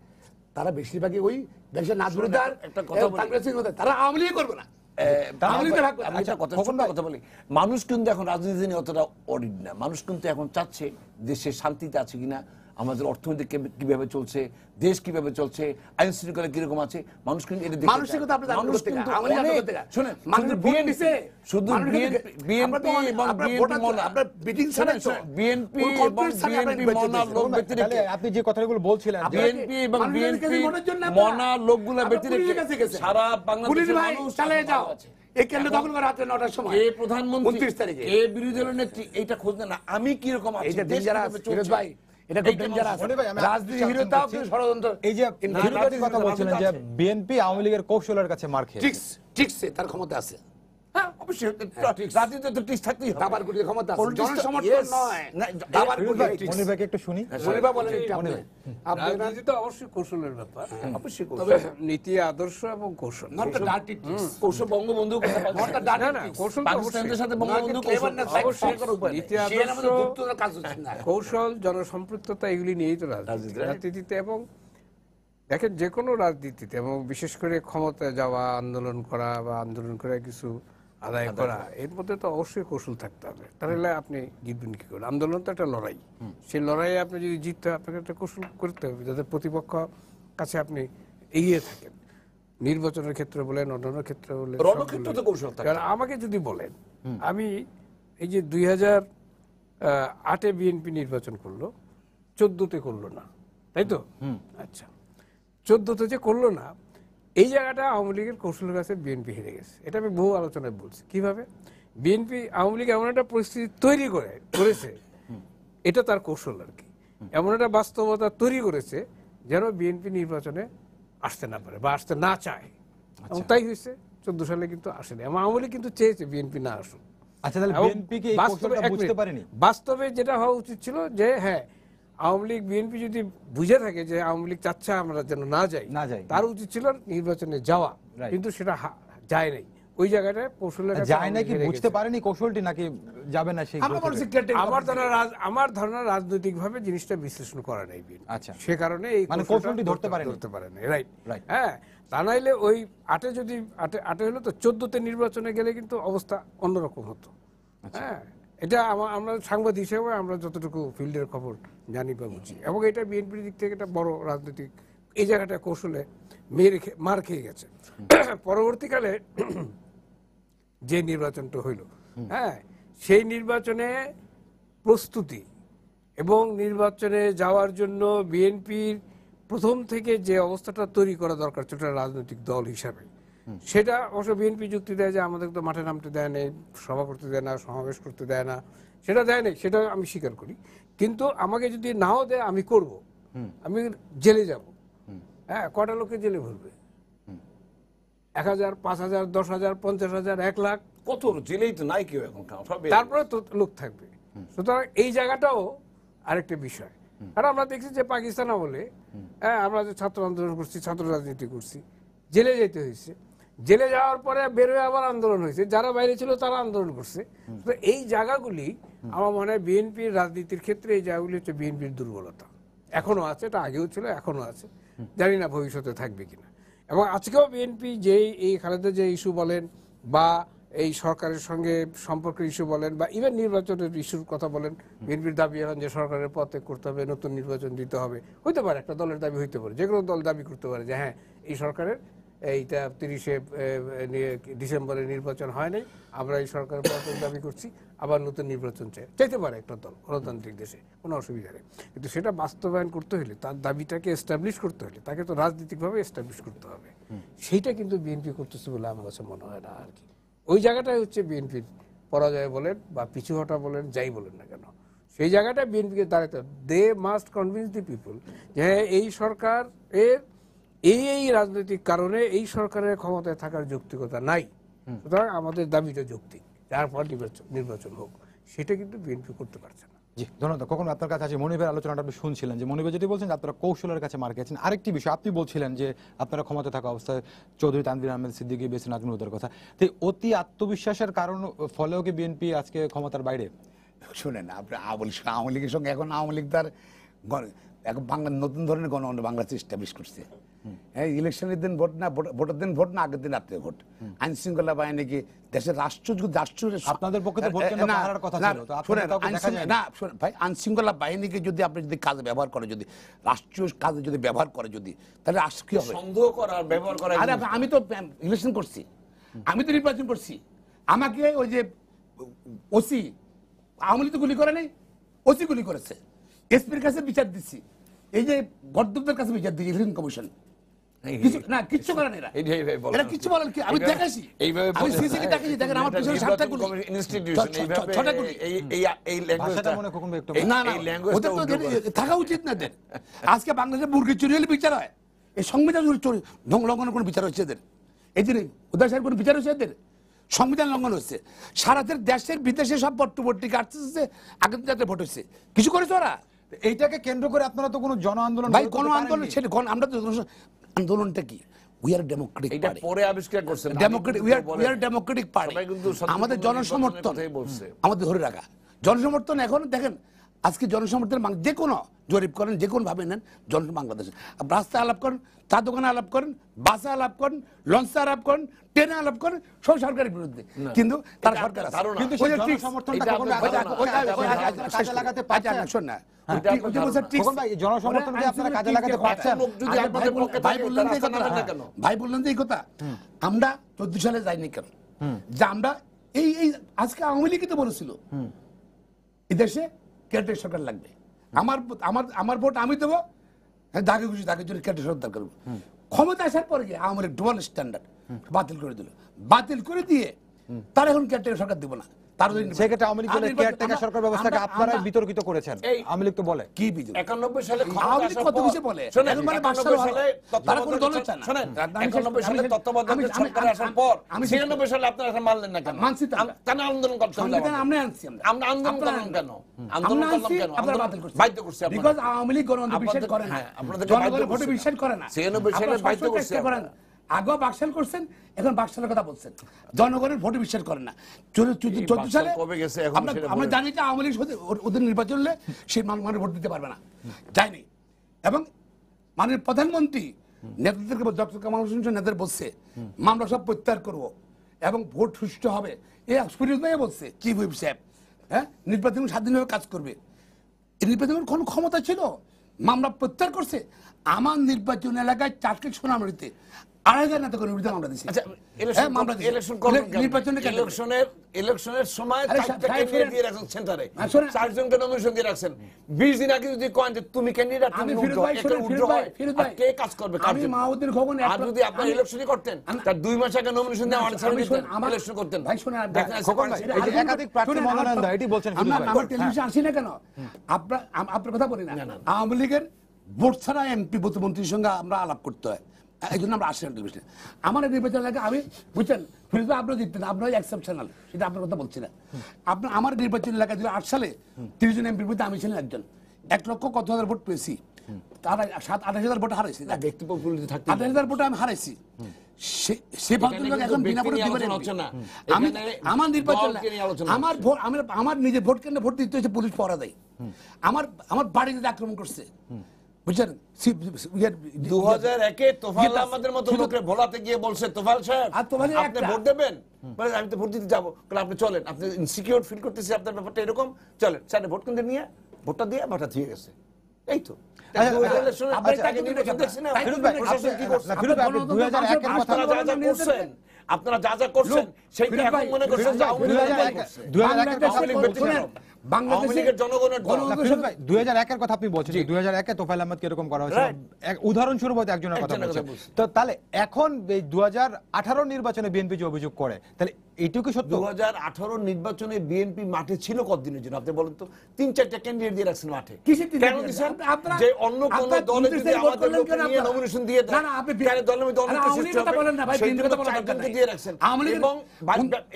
তারা বেশিরভাগই ওই দেশের নাজরুলদার, একটা কথা বলি। তারা আওয়ামী লীগ করবে না। আওয়ামী লীগের ভাগ- আমি একটা কথা বলি, মানুষ কিন্তু এখন রাজনীতি নিয়ে অতটা অডিট না। মানুষ কিন্তু এখন চাচ্ছে দেশে শান্তিতে আছে কিনা, আমাদের অর্থনীতি কিভাবে চলছে, দেশ কিভাবে চলছে, আইন শৃঙ্খলা কিরকম আছে, মানুষ কিন্তু এটা দেখতে মানুষের চায়। কথা আপনি জানেন মানুষ কোথা থেকে? কিন্তু আওয়ামী লীগ অনেক- কোথা থেকে? শোনেন, মানুষের শুধু ভোট BNP দিছে, শুধু মানুষের বিএনপি এবং আপনার বিএনপি ভোটার, মনা, আপনার মিটিং ছাড়াই তো। বিএনপি কোন এবং কর্পোরেট ছাড়াই আপনার বিএনপি নির্বাচন মনা হয়েছে। লোক তাহলে ব্যতিরেকে, আপনি যে কথাগুলো বলছিলেন যে বিএনপি এবং মানুষের বিএনপি কাছে ভোটের জন্য আপনারা- মনা লোকগুলা আপনারা ব্যতিরেকে পুলিশের কাছে গেছেন। সারা পুলিশ বাংলাদেশের ভাই মানুষ চালিয়ে যাও, ভালো আছে। এই কেন্দ্র দখল করা রাত্রে 9টার সময়, কে প্রধানমন্ত্রী, 29 তারিখে। কে বিরোধী দলের নেত্রী, এইটা খোঁজ না, আমি কি রকম আছি, এইটা দেশ ডেঞ্জারাস কিভাবে ফিরোজ চলছে। ভাই, এটা খুব এইটা ডেঞ্জারাস। মনির ভাই, আমি রাজনীতি আপনার হিরোতাও সাথে কিন্তু ষড়যন্ত্র। এই যে কিন্তু বিরোধীর কথা বলছিলেন যে বিএনপি আওয়ামী লীগের কৌশলের কাছে মার খেয়েছে। ট্রিক্স, ট্রিক্সে তার ক্ষমতা আছে। হ্যাঁ, অবশ্যই রাজনীতিতে তো ট্রিক্স থাকতেই হবে। দাবার কোটির ক্ষমতা আছে, Politics তো- জনসমর্থন yes. নয়। না, দাবার ফিরোজ কোটির ভাই, tricks। মনির ভাইকে একটু শুনি। মনির ভাই বলেন একটু আপনি। আপনি না- রাজনীতি তো অবশ্যই কৌশলের ব্যাপার, অবশ্যই তবে নীতি আদর্শ এবং কৌশল। not the dirty tricks, কৌশল বঙ্গবন্ধু কথা not the বলছেন। dirty না না, tricks, কৌশল তো পাকিস্তানের অবশ্যই। সাথে not বঙ্গবন্ধু the কৌশল cleverness like অবশ্যই fox। করার নীতি সে আদর্শ, আমাদের গুপ্তর কাজ হচ্ছে না। কৌশল, জনসম্পৃক্ততা, এগুলি নিয়েই তো রাজনীতি। রাজনীতিতে এবং দেখেন যে কোনো রাজনীতিতে, এবং বিশেষ করে ক্ষমতায় যাওয়া, আন্দোলন করা বা আন্দোলন করে কিছু আদায় করা, এর মধ্যে তো অবশ্যই কৌশল থাকতে হবে। তাহলে আপনি জিতবেন কি করে? আন্দোলন তো একটা লড়াই, সেই লড়াইয়ে আপনি যদি জিততে হয়, আপনাকে একটা কৌশল করতে হবে যাতে প্রতিপক্ষ কাছে আপনি এগিয়ে থাকেন। নির্বাচনের ক্ষেত্রে বলেন, অন্যান্য ক্ষেত্রে বলেন, রণক্ষেত্রে তো কৌশল থাকে। এবার আমাকে যদি বলেন আমি এই যে 2008-এ বিএনপি নির্বাচন করলো, 14-তে করলো না, তাই তো? আচ্ছা, 14-তে যে করলো না, এই জায়গাটা আওয়ামী লীগের কৌশলের কাছে বিএনপি হেরে গেছে। এটা আমি বহু আলোচনায় বলছি। কিভাবে বিএনপি আওয়ামী লীগ এমন একটা পরিস্থিতি তৈরি করেছে, এটা তার কৌশল আর কি। এমন একটা বাস্তবতা তৈরি করেছে যেন বিএনপি নির্বাচনে আসতে না পারে বা আসতে না চায়, এবং তাই হয়েছে। 14 সালে কিন্তু আসেনি। এবং আওয়ামী লীগ কিন্তু চেয়েছে বিএনপি না আসুক। আচ্ছা, তাহলে এবং বিএনপি কি এই বাস্তবে কৌশলটা বুঝতে পারেনি? বাস্তবে যেটা হওয়া উচিত ছিল যে হ্যাঁ, আওয়ামী লীগ বিএনপি যদি বুঝে থাকে যে আওয়ামী লীগ চাচ্ছে আমরা যেন না যাই, তার উচিত ছিল নির্বাচনে যাওয়া, কিন্তু সেটা যায় নাই। ওই জায়গাটায় কৌশলের কাছে যায় নাকি বুঝতে পারেনি কৌশলটি, নাকি যাবে না সেই আমার ধারণা রাজনৈতিকভাবে জিনিসটা বিশ্লেষণ করা নাই বিএনপি। আচ্ছা, সে কারণে এই মানে কৌশলটি ধরতে পারে না। রাইট। হ্যাঁ, তা নাইলে ওই 8-এ যদি 8-এ হলো তো 14-তে নির্বাচনে গেলে কিন্তু অবস্থা অন্যরকম হতো। হ্যাঁ, এটা আমরা সাংবাদিক হিসেবে আমরা যতটুকু ফিল্ডের খবর জানি বা বুঝি, এবং এটা বিএনপির দিক থেকে একটা বড় রাজনৈতিক এই জায়গাটা কৌশলে মার খেয়ে গেছে। পরবর্তীকালে যে নির্বাচনটা হইল, হ্যাঁ, সেই নির্বাচনে প্রস্তুতি এবং নির্বাচনে যাওয়ার জন্য বিএনপির প্রথম থেকে যে অবস্থাটা তৈরি করা দরকার ছিল রাজনৈতিক দল হিসাবে, সেটা অবশ্য বিএনপি যুক্তি দেয় যে আমাদের তো মাঠে নামতে দেয় নেই, সভা করতে দেয় না, সমাবেশ করতে দেয় না, সেটা দেয় নেই, সেটা আমি স্বীকার করি। কিন্তু আমাকে যদি নাও দেয় আমি করব, আমি জেলে যাব। হ্যাঁ, কটা লোকে জেলে ভরবে? 1000, 5000, 10000, 50000, 1 লাখ, কত জেলেই তো নাই কেউ এখন, তারপরে তো লোক থাকবে। সুতরাং এই জায়গাটাও আরেকটা বিষয়। আর আমরা দেখছি যে পাকিস্তান আমলে, হ্যাঁ, আমরা যে ছাত্র আন্দোলন করছি, ছাত্র রাজনীতি করছি, জেলে যেতে হয়েছে। জেলে যাওয়ার পরে বেরোয় আবার আন্দোলন হয়েছে, যারা বাইরে ছিল তারা আন্দোলন করছে। তো এই জায়গাগুলি আমার মনে হয় বিএনপির রাজনীতির ক্ষেত্রে এই জায়গাগুলি হচ্ছে বিএনপির দুর্বলতা। এখনো আছে, এটা আগেও ছিল, এখনো আছে, জানি না ভবিষ্যতে থাকবে কিনা। এবং আজকেও বিএনপি যেই এই খালেদা যে ইস্যু বলেন বা এই সরকারের সঙ্গে সম্পর্কের ইস্যু বলেন বা ইভেন নির্বাচনের ইস্যুর কথা বলেন, বিএনপির দাবি এখন যে সরকারের পথে করতে হবে, নতুন নির্বাচন দিতে হবে, হইতে পারে, একটা দলের দাবি হইতে পারে, যে কোনো দল দাবি করতে পারে যে হ্যাঁ, এই সরকারের এইটা 30শে ডিসেম্বরে নির্বাচন হয় নাই, আমরা এই সরকারের পথের দাবি করছি, আবার নতুন নির্বাচন চাইতে পারে একটা দল গণতান্ত্রিক দেশে, কোনো অসুবিধা নেই। কিন্তু সেটা বাস্তবায়ন করতে হলে, তার দাবিটাকে এস্টাবলিশ করতে হলে তাকে তো রাজনৈতিকভাবে এস্টাবলিশ করতে হবে। সেইটা কিন্তু বিএনপি করতেছে বলে আমার কাছে মনে হয় না আর কি। ওই জায়গাটাই হচ্ছে বিএনপির পরাজয় বলেন বা পিছু হটা বলেন, যাই বলেন না কেন, সেই জায়গাটা বিএনপিকে দাঁড়াতে হবে। They must convince the people যে এই সরকার এর এই রাজনৈতিক কারণে এই সরকারের ক্ষমতায় থাকার যৌক্তিকতা নাই, সুতরাং আমাদের দাবিটা যৌক্তিক, যার পর নির্বাচন হোক। সেটা কিন্তু বিএনপি করতে পারছে না। জি, ধন্যবাদ। কখন আপনার কাছে আছে মনিবের আলোচনাটা আপনি শুনছিলেন, যে মনিবের যেটি বলছেন যে আপনারা কৌশলের কাছে মার খেয়েছেন। আরেকটি বিষয় আপনি বলছিলেন যে আপনারা ক্ষমতা থাকা অবস্থায় চৌধুরী তানভীর আহমেদ সিদ্দিকী বেছে নাজমুল কথা, তো অতি আত্মবিশ্বাসের কারণ ফলেও কি বিএনপি আজকে ক্ষমতার বাইরে? শোনেন, আপনি আওয়ামী লীগের সঙ্গে এখন আওয়ামী লীগ তার এখন বাংলা নতুন ধরনের বাংলাদেশ এস্টাবলিশ করছে। হ্যাঁ, ইলেকশনের দিন ভোট না, ভোটের দিন ভোট না, আগের দিন রাত্রে ভোট। আইন শৃঙ্খলা বাহিনীকে দেশের আপনাদের পক্ষে তো ভোট কেন্দ্র পাহারার কথা ছিল, তো আপনারা কাউকে দেখা যায় না। ভাই, আইন শৃঙ্খলা বাহিনীকে যদি আপনি যদি কাজে ব্যবহার করে, যদি রাষ্ট্রীয় কাজে যদি ব্যবহার করে, যদি তাহলে কি হবে? সন্দেহ করা, ব্যবহার করা। আরে আমি তো ইলেকশন করছি, আমি তো নির্বাচন করছি, আমাকে ওই যে ওসি আওয়ামী লীগ তো গুলি করে নাই, ওসি গুলি করেছে, এসপির কাছে বিচার দিচ্ছি, এই যে গর্দবদের কাছে বিচার দিচ্ছি, ইলেকশন কমিশন কিচ্ছু করে না, এরা কিচ্ছু বলেন কি? আমি দেখাইছি, আমি সিসিকে দেখাইছি, দেখেন আমার পিছনে 7টা গুলি, ইনস্টিটিউশন এইভাবে 6টা গুলি। এই ল্যাঙ্গুয়েজটা মনে কখন একটু না না, ওদের তো থাকা উচিত না এদের। আজকে বাংলাদেশে মুরগি চুরি হলে বিচার হয়, এই সংবিধান চুরি লঙ্ঘনের কোনো বিচার হচ্ছে এদের? এই দিনে উদয় সাহেব কোনো বিচার হচ্ছে এদের? সংবিধান লঙ্ঘন হচ্ছে, সারা দেশের বিদেশে সব পট্টপট্টিকে আসতেছে, আগের যাতে ভোট হচ্ছে, কিছু করেছে ওরা? এইটাকে কেন্দ্র করে আপনারা তো কোনো জন আন্দোলন, ভাই কোন আন্দোলন ছেড়ে, আমরা তো আন্দোলনটা কি? উই আর ডেমোক্রেটিক এটা পার্টি, পরে আবিষ্কার করছেন, উই আর ডেমোক্রেটিক পার্টি। আমাদের জনসমর্থন, আমাদের ধরে রাখা জনসমর্থন। এখন দেখেন আজকে জনসমর্থন যে কোনো জরিপ করেন, যে কোনো ভাবে নেন, বাংলাদেশে রাস্তায় আলাপ করেন, চা দোকানে আলাপ করেন, বাসে আলাপ করেন, লঞ্চে আলাপ করেন, ট্রেনে আলাপ করেন, সব সরকারের বিরুদ্ধে। কিন্তু তার সরকার কিন্তু সেই জনসমর্থনটা কখনো কাজে লাগাতে পারছেন না। শোন না, জনসমর্থনকে আপনারা কাজে লাগাতে পারছেন? ভাই বললেন যে এই কথা, আমরা 14 সালে যাইনি কেন? যে আমরা এই এই আজকে আওয়ামী লীগই তো বলেছিল এই দেশে কেন্দ্রের সরকার লাগবে, আমার আমার আমার ভোট আমি দেবো, দাগে খুশি দাগের জন্য কেন্দ্রের সরকার করবো। ক্ষমতা আসার পরে গিয়ে আমার ডবল স্ট্যান্ডার্ড বাতিল করে দিল, বাতিল করে দিয়ে তার এখন কেন্দ্রের সরকার দিব না। সেক্ষেত্রে আওয়ামী লীগ কেয়ারটেকার সরকার ব্যবস্থাকে আপনারা বিতর্কিত করেছেন। আওয়ামী লীগ তো বলে কি বিজয় 91 সালে আওয়ামী লীগ কত কিছু বলে, শুনেন, এখন মানে 91 সালে তারা কোনো দল চায় না। শুনেন, 91 সালে তত্ত্বাবধায়ক সরকার আসার পর 96 সালে আপনারা এখন মানলেন না কেন? মানছি তো আমরা। কেন আন্দোলন করতে হলো? সংবিধান আমরা আনছি, আমরা আন্দোলন করলাম কেন? আন্দোলন করলাম কেন? আপনারা আন্দোলন বাতিল করছেন। বাধ্য করছে আপনারা। বিকজ আওয়ামী লীগ গণতন্ত্র বিশ্বাস করে না, হ্যাঁ, আপনাদেরকে বাধ্য জনগণের ভোটে করছে। বিশ্বাস করে না। 96 সালে আপনারা বাধ্য সবসময় করছে চেষ্টা করেন। আপনারা। আগেও বাকশাল করছেন, এখন বাকশালের কথা বলছেন, জনগণের ভোটে বিশ্বাস করেন না। 14 সালে কবে গেছে এখন সেটা আমরা বলেন। জানি যে আওয়ামী লীগ ওদের নির্বাচন হলে সেই মানুষ ভোট দিতে পারবে না, যায়নি। এবং মাননীয় প্রধানমন্ত্রী নেতাদেরকে ডক্টর কামাল হোসেন নেতাদের বলছে মামলা সব প্রত্যাহার করবো এবং ভোট সুষ্ঠু হবে, এই এক্সপিরিয়েন্স নিয়ে বলছে চিফ হুইপ সাহেব। হ্যাঁ, নির্বাচন স্বাধীনভাবে কাজ করবে। এই নির্বাচনের কোনো ক্ষমতা ছিল? মামলা প্রত্যাহার করছে। আমার নির্বাচন এলাকায় 4টি সোনামুড়িতে 2,500 নেতা করে বিরুদ্ধে মামলা দিয়েছে। আচ্ছা, হ্যাঁ, মামলা দিয়েছে। ইলেকশন করবেন কেন? নির্বাচনে কেন? ইলেকশনের সময় আরে 4টা সাহেব, ক্যান্ডিডেট শুনেন। দিয়ে রাখছেন সেন্টারে, হ্যাঁ, শুনেন। 4 জনকে নমিনেশন দিয়ে রাখছেন। 20 দিন আগে যদি কয়েন যে তুমি ক্যান্ডিডেট, আমি তুমি ফিরোজ ভাই, শুনেন, ফিরোজ ভাই, ফিরোজ ভাই, কে কাজ করবে? কার আমি জন্য? মাহমুদুর খোকন আর যদি আপনারা ইলেকশনই করতেন, তার 2 মাস আগে নমিনেশন দিয়ে আমাদের ছেড়ে দিতেন, ইলেকশন করতেন। ভাই শুনেন, দেখেন, খোকন ভাই, এই যে একাধিক প্রার্থী মনোনয়ন দেয়, এটি বলছেন ফিরোজ ভাই। আমার টেলিভিশন আসি না কেন? আপনার কথা বলি না। আওয়ামী লীগের ভোট ছাড়া এমপি মন্ত্রীর সঙ্গে আমরা আলাপ করতে হয়, এই জন্য আমরা আসি না টেলিভিশনে। আমার এই নির্বাচন এলাকা আমি বুঝছেন ফিরোজ ভাই, আপনারা জিততেন, আপনারা এক্সেপশনাল, সেটা আপনার কথা বলছি না। আপনার আমার নির্বাচন এলাকায় 2008 সালে 30 জন এমপির মধ্যে আমি ছিলাম একজন। 1,00,000 ভোট পেয়েছি, তার 28,000 ভোট হারাইছি, ব্যক্তি পপুলারিটি থাকতে 28,000 ভোট আমি হারাইছি। সে ভদ্রলোক এখন বিনা ভোটে দিবেন। আমার নির্বাচন আমার নিজের ভোট কেন্দ্রে ভোট দিতে হয়েছে, পুলিশ পহরা দেয়। আমার বাড়িতে আক্রমণ করছে, বুঝছেন। 2001-এ তোফাল আমাদের মতো লোকরে ভোলাতে গিয়ে বলছে, তোফাল সাহেব আর তোফালের আপনি একটা- ভোট দেবেন? বলে, আমি তো ভোট দিতে যাবো। বলে, আপনি চলেন, আপনি ইনসিকিউর ফিল করতেছি, আপনার ব্যাপারটা এরকম, চলেন। স্যার ভোট কেন্দ্রে নিয়ে ভোটটা দিয়ে ভোটটা দিয়ে গেছে, এই তো। আচ্ছা, 2000 ইলেকশনে আপনি আগে নির্বাচন দেখছি না? ফিরোজ ভাই, প্রশাসন কি করছে? না, ফিরোজ ভাই, আপনি 2001 এর কথা আপনারা যা যা করছেন, আপনারা যা যা করছেন, সেইটা এখন মনে করছেন যে আওয়ামী লীগ করছে। 2001 এর কথা আপনি বলছেন। আওয়ামী লীগের জনগণের দল। না, ফিরোজ ভাই, 2001 এর কথা আপনি বলছেন, 2001 এ তোফায়েল আহমেদকে এরকম করা হয়েছে, উদাহরণস্বরূপ হয়তো একজনের কথা একজনের কথা বলছেন। বলছি। তো তাহলে এখন এই 2018 নির্বাচনে বিএনপি যে অভিযোগ করে, তাহলে এইটুকু সত্য? 2018 নির্বাচনে বিএনপি মাঠে ছিল কতদিনের জন্য আপনি বলেন তো? 3-4টা ক্যান্ডিডেট দিয়ে রাখছেন মাঠে। কিসের তিন কেন চারটা? দিছেন? আপনারা- যে অন্য কোন আপনারা দলে 29 যদি তারিখ ভোট আমাদের করলেন লোককে কেন নিয়ে আপনারা? নমিনেশন দিয়ে দেয়, না, না, আপনি কেন দলের মধ্যে অনেক আরে আওয়ামী লীগের কথা বলেন না ভাই, সেই বিএনপির জন্য কথা বলেন 4 জনকে না। দিয়ে রাখছেন। আওয়ামী লীগের এবং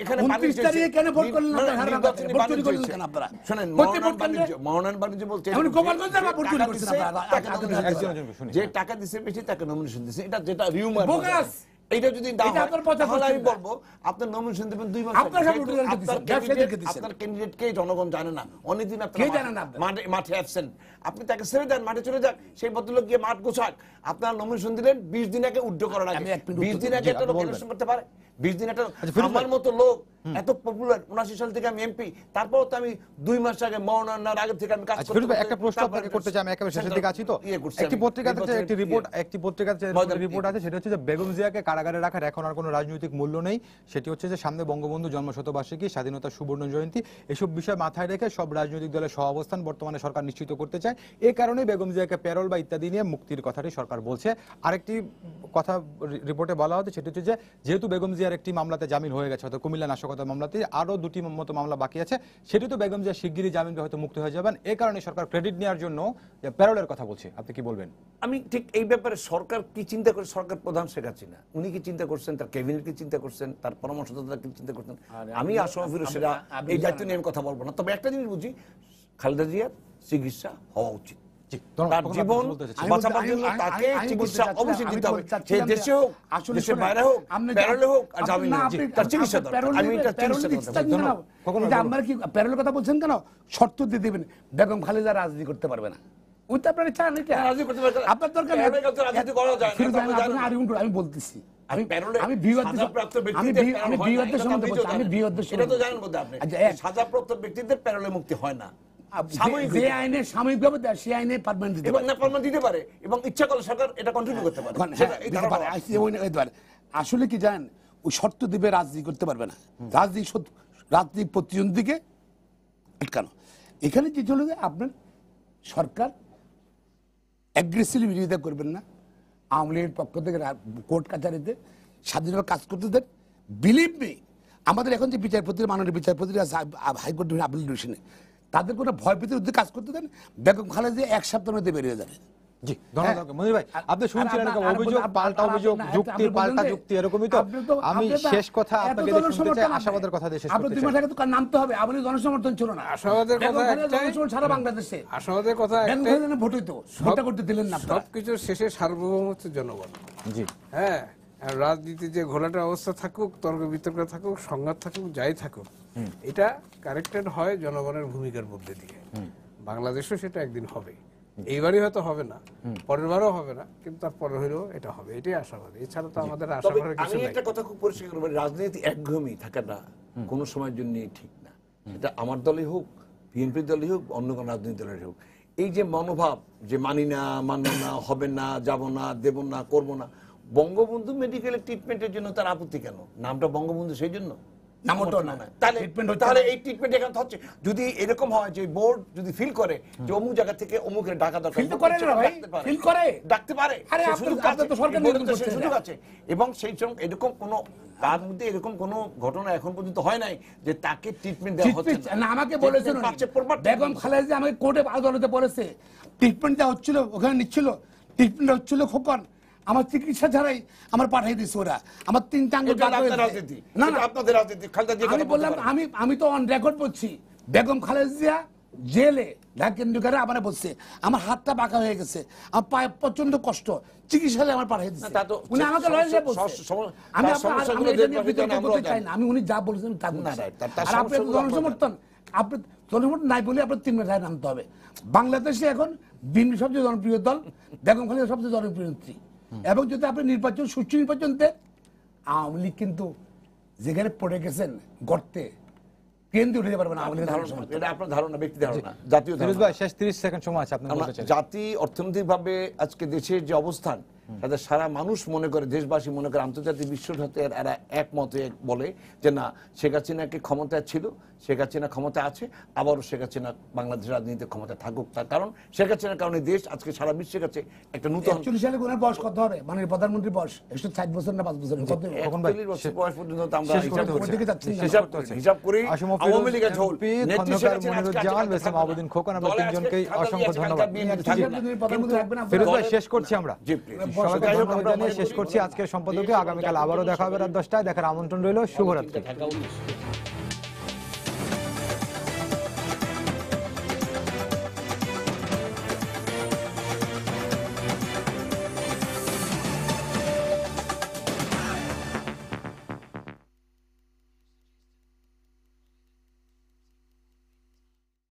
এখানে 29 তারিখে কেন ভোট করলেন না? নির্বাচনী ভোট চুরি বাণিজ্য করলেন হয়েছে। কেন আপনারা? শোনেন, প্রত্যেক ভোট কেন্দ্রে- মনোনয়ন বাণিজ্য বলতে এমন গোপালগঞ্জে আবার ভোট চুরি টাকা করছেন দিছে, আপনারা। তাকে nomination দিছে। একজনকে শুনি। যে টাকা দিছে বেশি তাকে নমিনেশন দিছে, এটা যেটা রিউমার বোগাস। এইটা যদি না এটা হয়, আপনার পঁচাত্তর তাহলে আমি টাকা। বলবো আপনার নমিনেশন দেবেন 2 মাস আপনার সব উঠে গেলে দিছেন, ব্যবসায়ীদেরকে দিছেন। আপনার ক্যান্ডিডেটকে জনগণ জানে না, অনেকদিন কে জানে না আপনার? মাঠে অ্যাবসেন্ট। আপনি তাকে ছেড়ে দেন, মাঠে চলে যাক, সেই ভদ্রলোক গিয়ে মাঠ গোছাক। আপনার নমিনেশন দিলেন 20 দিন আগে উইথড্র করার আগে। আমি এক মিনিট 20 দিন আগে জি, একটা আপনি লোক বলবেন। ইলেকশন করতে পারে? 20 দিন একটা ফিরোজ আমার ভাই। মতো লোক এত পপুলার, 79 সাল থেকে আমি এমপি, তারপর তো আমি 2 মাস আগে মনোনয়নের আগে থেকে আমি কাজ আচ্ছা, করতে ফিরোজ ভাই, করতে একটা প্রশ্ন তারপরে আপনাকে করতে চাই, আমি একেবারে শেষের দিকে আছি তো। ইয়ে করছি একটি আমি। পত্রিকাতে নির্বাচনের একটি ময়দান- রিপোর্ট আছে, সেটা হচ্ছে যে বেগম জিয়াকে কারাগারে রাখার এখন আর কোনো রাজনৈতিক মূল্য নেই। সেটি হচ্ছে যে সামনে বঙ্গবন্ধু জন্মশতবার্ষিকী, স্বাধীনতার সুবর্ণ জয়ন্তী, এসব বিষয় মাথায় রেখে সব রাজনৈতিক দলের সহাবস্থান বর্তমানে সরকার নিশ্চিত করতে চায়। এই কারণেই বেগম জিয়াকে প্যারোল বা ইত্যাদি নিয়ে মুক্তির কথাটি সরকার বলছে। আরেকটি কথা রিপোর্টে বলা হচ্ছে, সেটি হচ্ছে যে যেহেতু বেগম জিয়ার একটি মামলাতে জামিন হয়ে গেছে, হয়তো কুমিল্লা নাশকতা মামলাতে আরো 2টি মতো মামলা বাকি আছে, সেটি তো বেগম জিয়া শিগগিরই জামিন পেয়ে হয়তো মুক্ত হয়ে যাবেন। এই কারণে সরকার ক্রেডিট নেওয়ার জন্য প্যারোলের কথা বলছে। আপনি কি বলবেন? আমি ঠিক এই ব্যাপারে সরকার কি চিন্তা করে, সরকার প্রধান শেখ হাসিনা উনি কি চিন্তা করছেন, তার ক্যাবিনেট কি চিন্তা করছেন, তার পরামর্শদাতা কি চিন্তা করছেন, আমি আসম ফিরোজ সেটা এই দায়িত্ব নিয়ে আমি কথা বলবো না। তবে একটা জিনিস বুঝি, খালেদা জিয়ার চিকিৎসা হওয়া উচিত। তার জীবন বাঁচাবার জন্য তাকে চিকিৎসা অবশ্যই দিতে হবে। সে দেশে হোক, দেশের বাইরে হোক, প্যারোলে হোক আর জামিনে হোক, তার চিকিৎসা দরকার। আমি এটা চিকিৎসা করতে আপনারা কি প্যারোলের কথা বলছেন কেন? শর্ত দিয়ে দেবেন, বেগম খালেদা রাজনীতি করতে পারবে না। ওই তো আপনারা চান এটা। রাজনীতি করতে পারবে না। আপনার দরকার নেই। প্যারোলে কাউকে রাজনীতি করা যায় না, ফিরোজ ভাই, আপনি জানেন না। আমি বলতেছি, আমি প্যারোলে আমি বিবাদের সাজাপ্রাপ্ত আমি ব্যক্তিদের প্যারোল হয় না, বিবাদের এটা তো সম্বন্ধে আপনিও বলছি, আমি জানেন। বিবাদের এটা তো সম্বন্ধে জানেন বোধহয় আপনি। আচ্ছা, সাজাপ্রাপ্ত ব্যক্তিদের প্যারোলে মুক্তি হয় না, সাময়িক যে হইতে পারে। আইনে সাময়িকভাবে দেয়, সেই আইনে পার্মানেন্ট দিতে এবং পারে। না পারমান দিতে পারে, এবং ইচ্ছা করলে সরকার এটা কন্টিনিউ করতে পারে। হ্যাঁ, সেটা এই দিতে ধারণা পারে। আসলে ওই না, হতে পারে। আসলে কি জানেন, ওই শর্ত দিবে, রাজনীতি করতে পারবে না। রাজনীতি রাজনৈতিক প্রতিদ্বন্দ্বীকে আটকানো। এখানে যেটা হলো যে আপনার সরকার অ্যাগ্রেসিভলি বিরোধিতা করবেন না, আওয়ামী লীগের পক্ষ থেকে কোর্ট কাছারিতে স্বাধীনভাবে কাজ করতে দেন। বিলিভ মি, আমাদের এখন যে বিচারপতি, মাননীয় বিচারপতিরা আছে হাইকোর্ট আপিল ডিভিশনে, তাদের কোনো ভয় পেতে উদ্যোগে কাজ করতে দেন। বেগম খালেদা এক সপ্তাহের মধ্যে বেরিয়ে যাবে। জি, ধন্যবাদ মনির ভাই। আপনি শুনছিলেন অভিযোগ পাল্টা অভিযোগ, যুক্তি পাল্টা যুক্তি, এরকমই তো। আমি শেষ কথা আপনাকে শুনতে চাই, আশাবাদের কথা দিয়ে শেষ করতে চাই। আপনার তো নামতে হবে, আমাদের জনসমর্থন ছিল না। আশাবাদের কথা একটাই, সারা বাংলাদেশে আশাবাদের কথা একটাই, ভোট হইতো, ভোটটা করতে দিলেন না। সবকিছুর শেষে সার্বভৌম হচ্ছে জনগণ। জি, হ্যাঁ, আর রাজনীতি যে ঘোলাটা অবস্থা থাকুক, তর্ক বিতর্ক থাকুক, সংঘাত থাকুক, যাই থাকুক, এটা কারেক্টেড হয় জনগণের ভূমিকার মধ্যে দিয়ে। বাংলাদেশও সেটা একদিন হবে। এইবারই হয়তো হবে না, পরের বারও হবে না, কিন্তু তারপরে হলেও এটা হবে, এটাই আশাবাদী। এছাড়া তো আমাদের আশা তবে করার কিছু আমি নেই। একটা কথা খুব পরিষ্কার করবো, রাজনীতি একঘেয়েমি থাকাটা কোনো সময়ের জন্য ঠিক না। এটা আমার দলই হোক, বিএনপি দলই হোক, অন্য কোনো রাজনৈতিক দলের হোক, এই যে মনোভাব যে মানি না, মানব না, হবে না, যাব না, দেব না, করবো না, বঙ্গবন্ধু মেডিকেলের ট্রিটমেন্টের জন্য তার আপত্তি কেন? নামটা বঙ্গবন্ধু সেই জন্য তাহলে এই ট্রিটমেন্ট এখানে হচ্ছে। যদি এরকম হয় যে বোর্ড যদি ফিল করে যে অমুক জায়গা থেকে অমুকের ডাকা দরকার, ডাকতে পারে, সুযোগ আছে। এবং সেই সঙ্গে এরকম কোন তার মধ্যে এরকম কোন ঘটনা এখন পর্যন্ত হয় নাই যে তাকে ট্রিটমেন্ট দেওয়া হচ্ছে না। আমাকে বলেছেন বেগম খালেদা আমাকে কোর্টে আদালতে বলেছে ট্রিটমেন্ট দেওয়া হচ্ছিল, ওখানে নিচ্ছিল, ট্রিটমেন্ট হচ্ছিল খোকন, আমার চিকিৎসা ছাড়াই আমার পাঠিয়ে দিচ্ছে ওরা। আমার 3টা আঙ্গুল আমি বললাম, আমি তো অন রেকর্ড বলছি, বেগম খালেদা জেলে ঢাকা কেন্দ্রীয় কারাগারে আমার বলছে আমার হাতটা বাঁকা হয়ে গেছে, আমার পায়ে প্রচন্ড কষ্ট, চিকিৎসালয়ে আমার পাঠিয়ে দিচ্ছে। উনি আমাকে লয়ার বলছে, আমি করতে চাই না, আমি উনি যা বলেছেন তা বলছি। আর আপনার জনসমর্থন, আপনার জনসমর্থন নাই বলে আপনার 3 মেধায় নামতে হবে। বাংলাদেশে এখন বিএনপি সবচেয়ে জনপ্রিয় দল, বেগম খালেদা সবচেয়ে জনপ্রিয় নেত্রী। এবং যদি আপনি নির্বাচন, সুষ্ঠু নির্বাচন দেন, আওয়ামী লীগ কিন্তু যেখানে পড়ে গেছেন গর্তে, কেন্দ্রে উঠে পারবে না। আওয়ামী লীগের এটা আপনার ধারণা, ব্যক্তি ধারণা, জাতীয় ধারণা। শেষ 30 সেকেন্ড সময় আছে আপনার বলতে চাই। জাতি অর্থনৈতিকভাবে আজকে দেশের যে অবস্থান, তাতে সারা মানুষ মনে করে, দেশবাসী মনে করে, আন্তর্জাতিক বিশ্ব সাথে এরা একমতে বলে যে না, শেখ হাসিনাকে ক্ষমতায় ছিল, শেখ হাসিনা ক্ষমতা আছে, আবারও শেখ হাসিনা বাংলাদেশের রাজনীতিতে ক্ষমতায় থাকুক। তার কারণ শেখ হাসিনার কারণে দেশ আজকে সারা বিশ্বের কাছে একটা নতুন। 41 সালে কোন বয়স কত হবে? মানে প্রধানমন্ত্রীর বয়স 160 বছর না 5 বছর? কত? 41 বছর বয়স পর্যন্ত আমরা হিসাব করি। আওয়ামী লীগের ঝোল, নেত্রী শেখ হাসিনা, বেসম আবেদিন খোকন, আমরা তিনজনকেই অসংখ্য ধন্যবাদ। ফিরোজ ভাই, শেষ করছি আমরা। সবাইকে ধন্যবাদ জানিয়ে শেষ করছি আজকের সম্পাদকে। আগামীকাল আবারও দেখা হবে রাত 10টায়। দেখার আমন্ত্রণ রইল। শুভরাত্রি।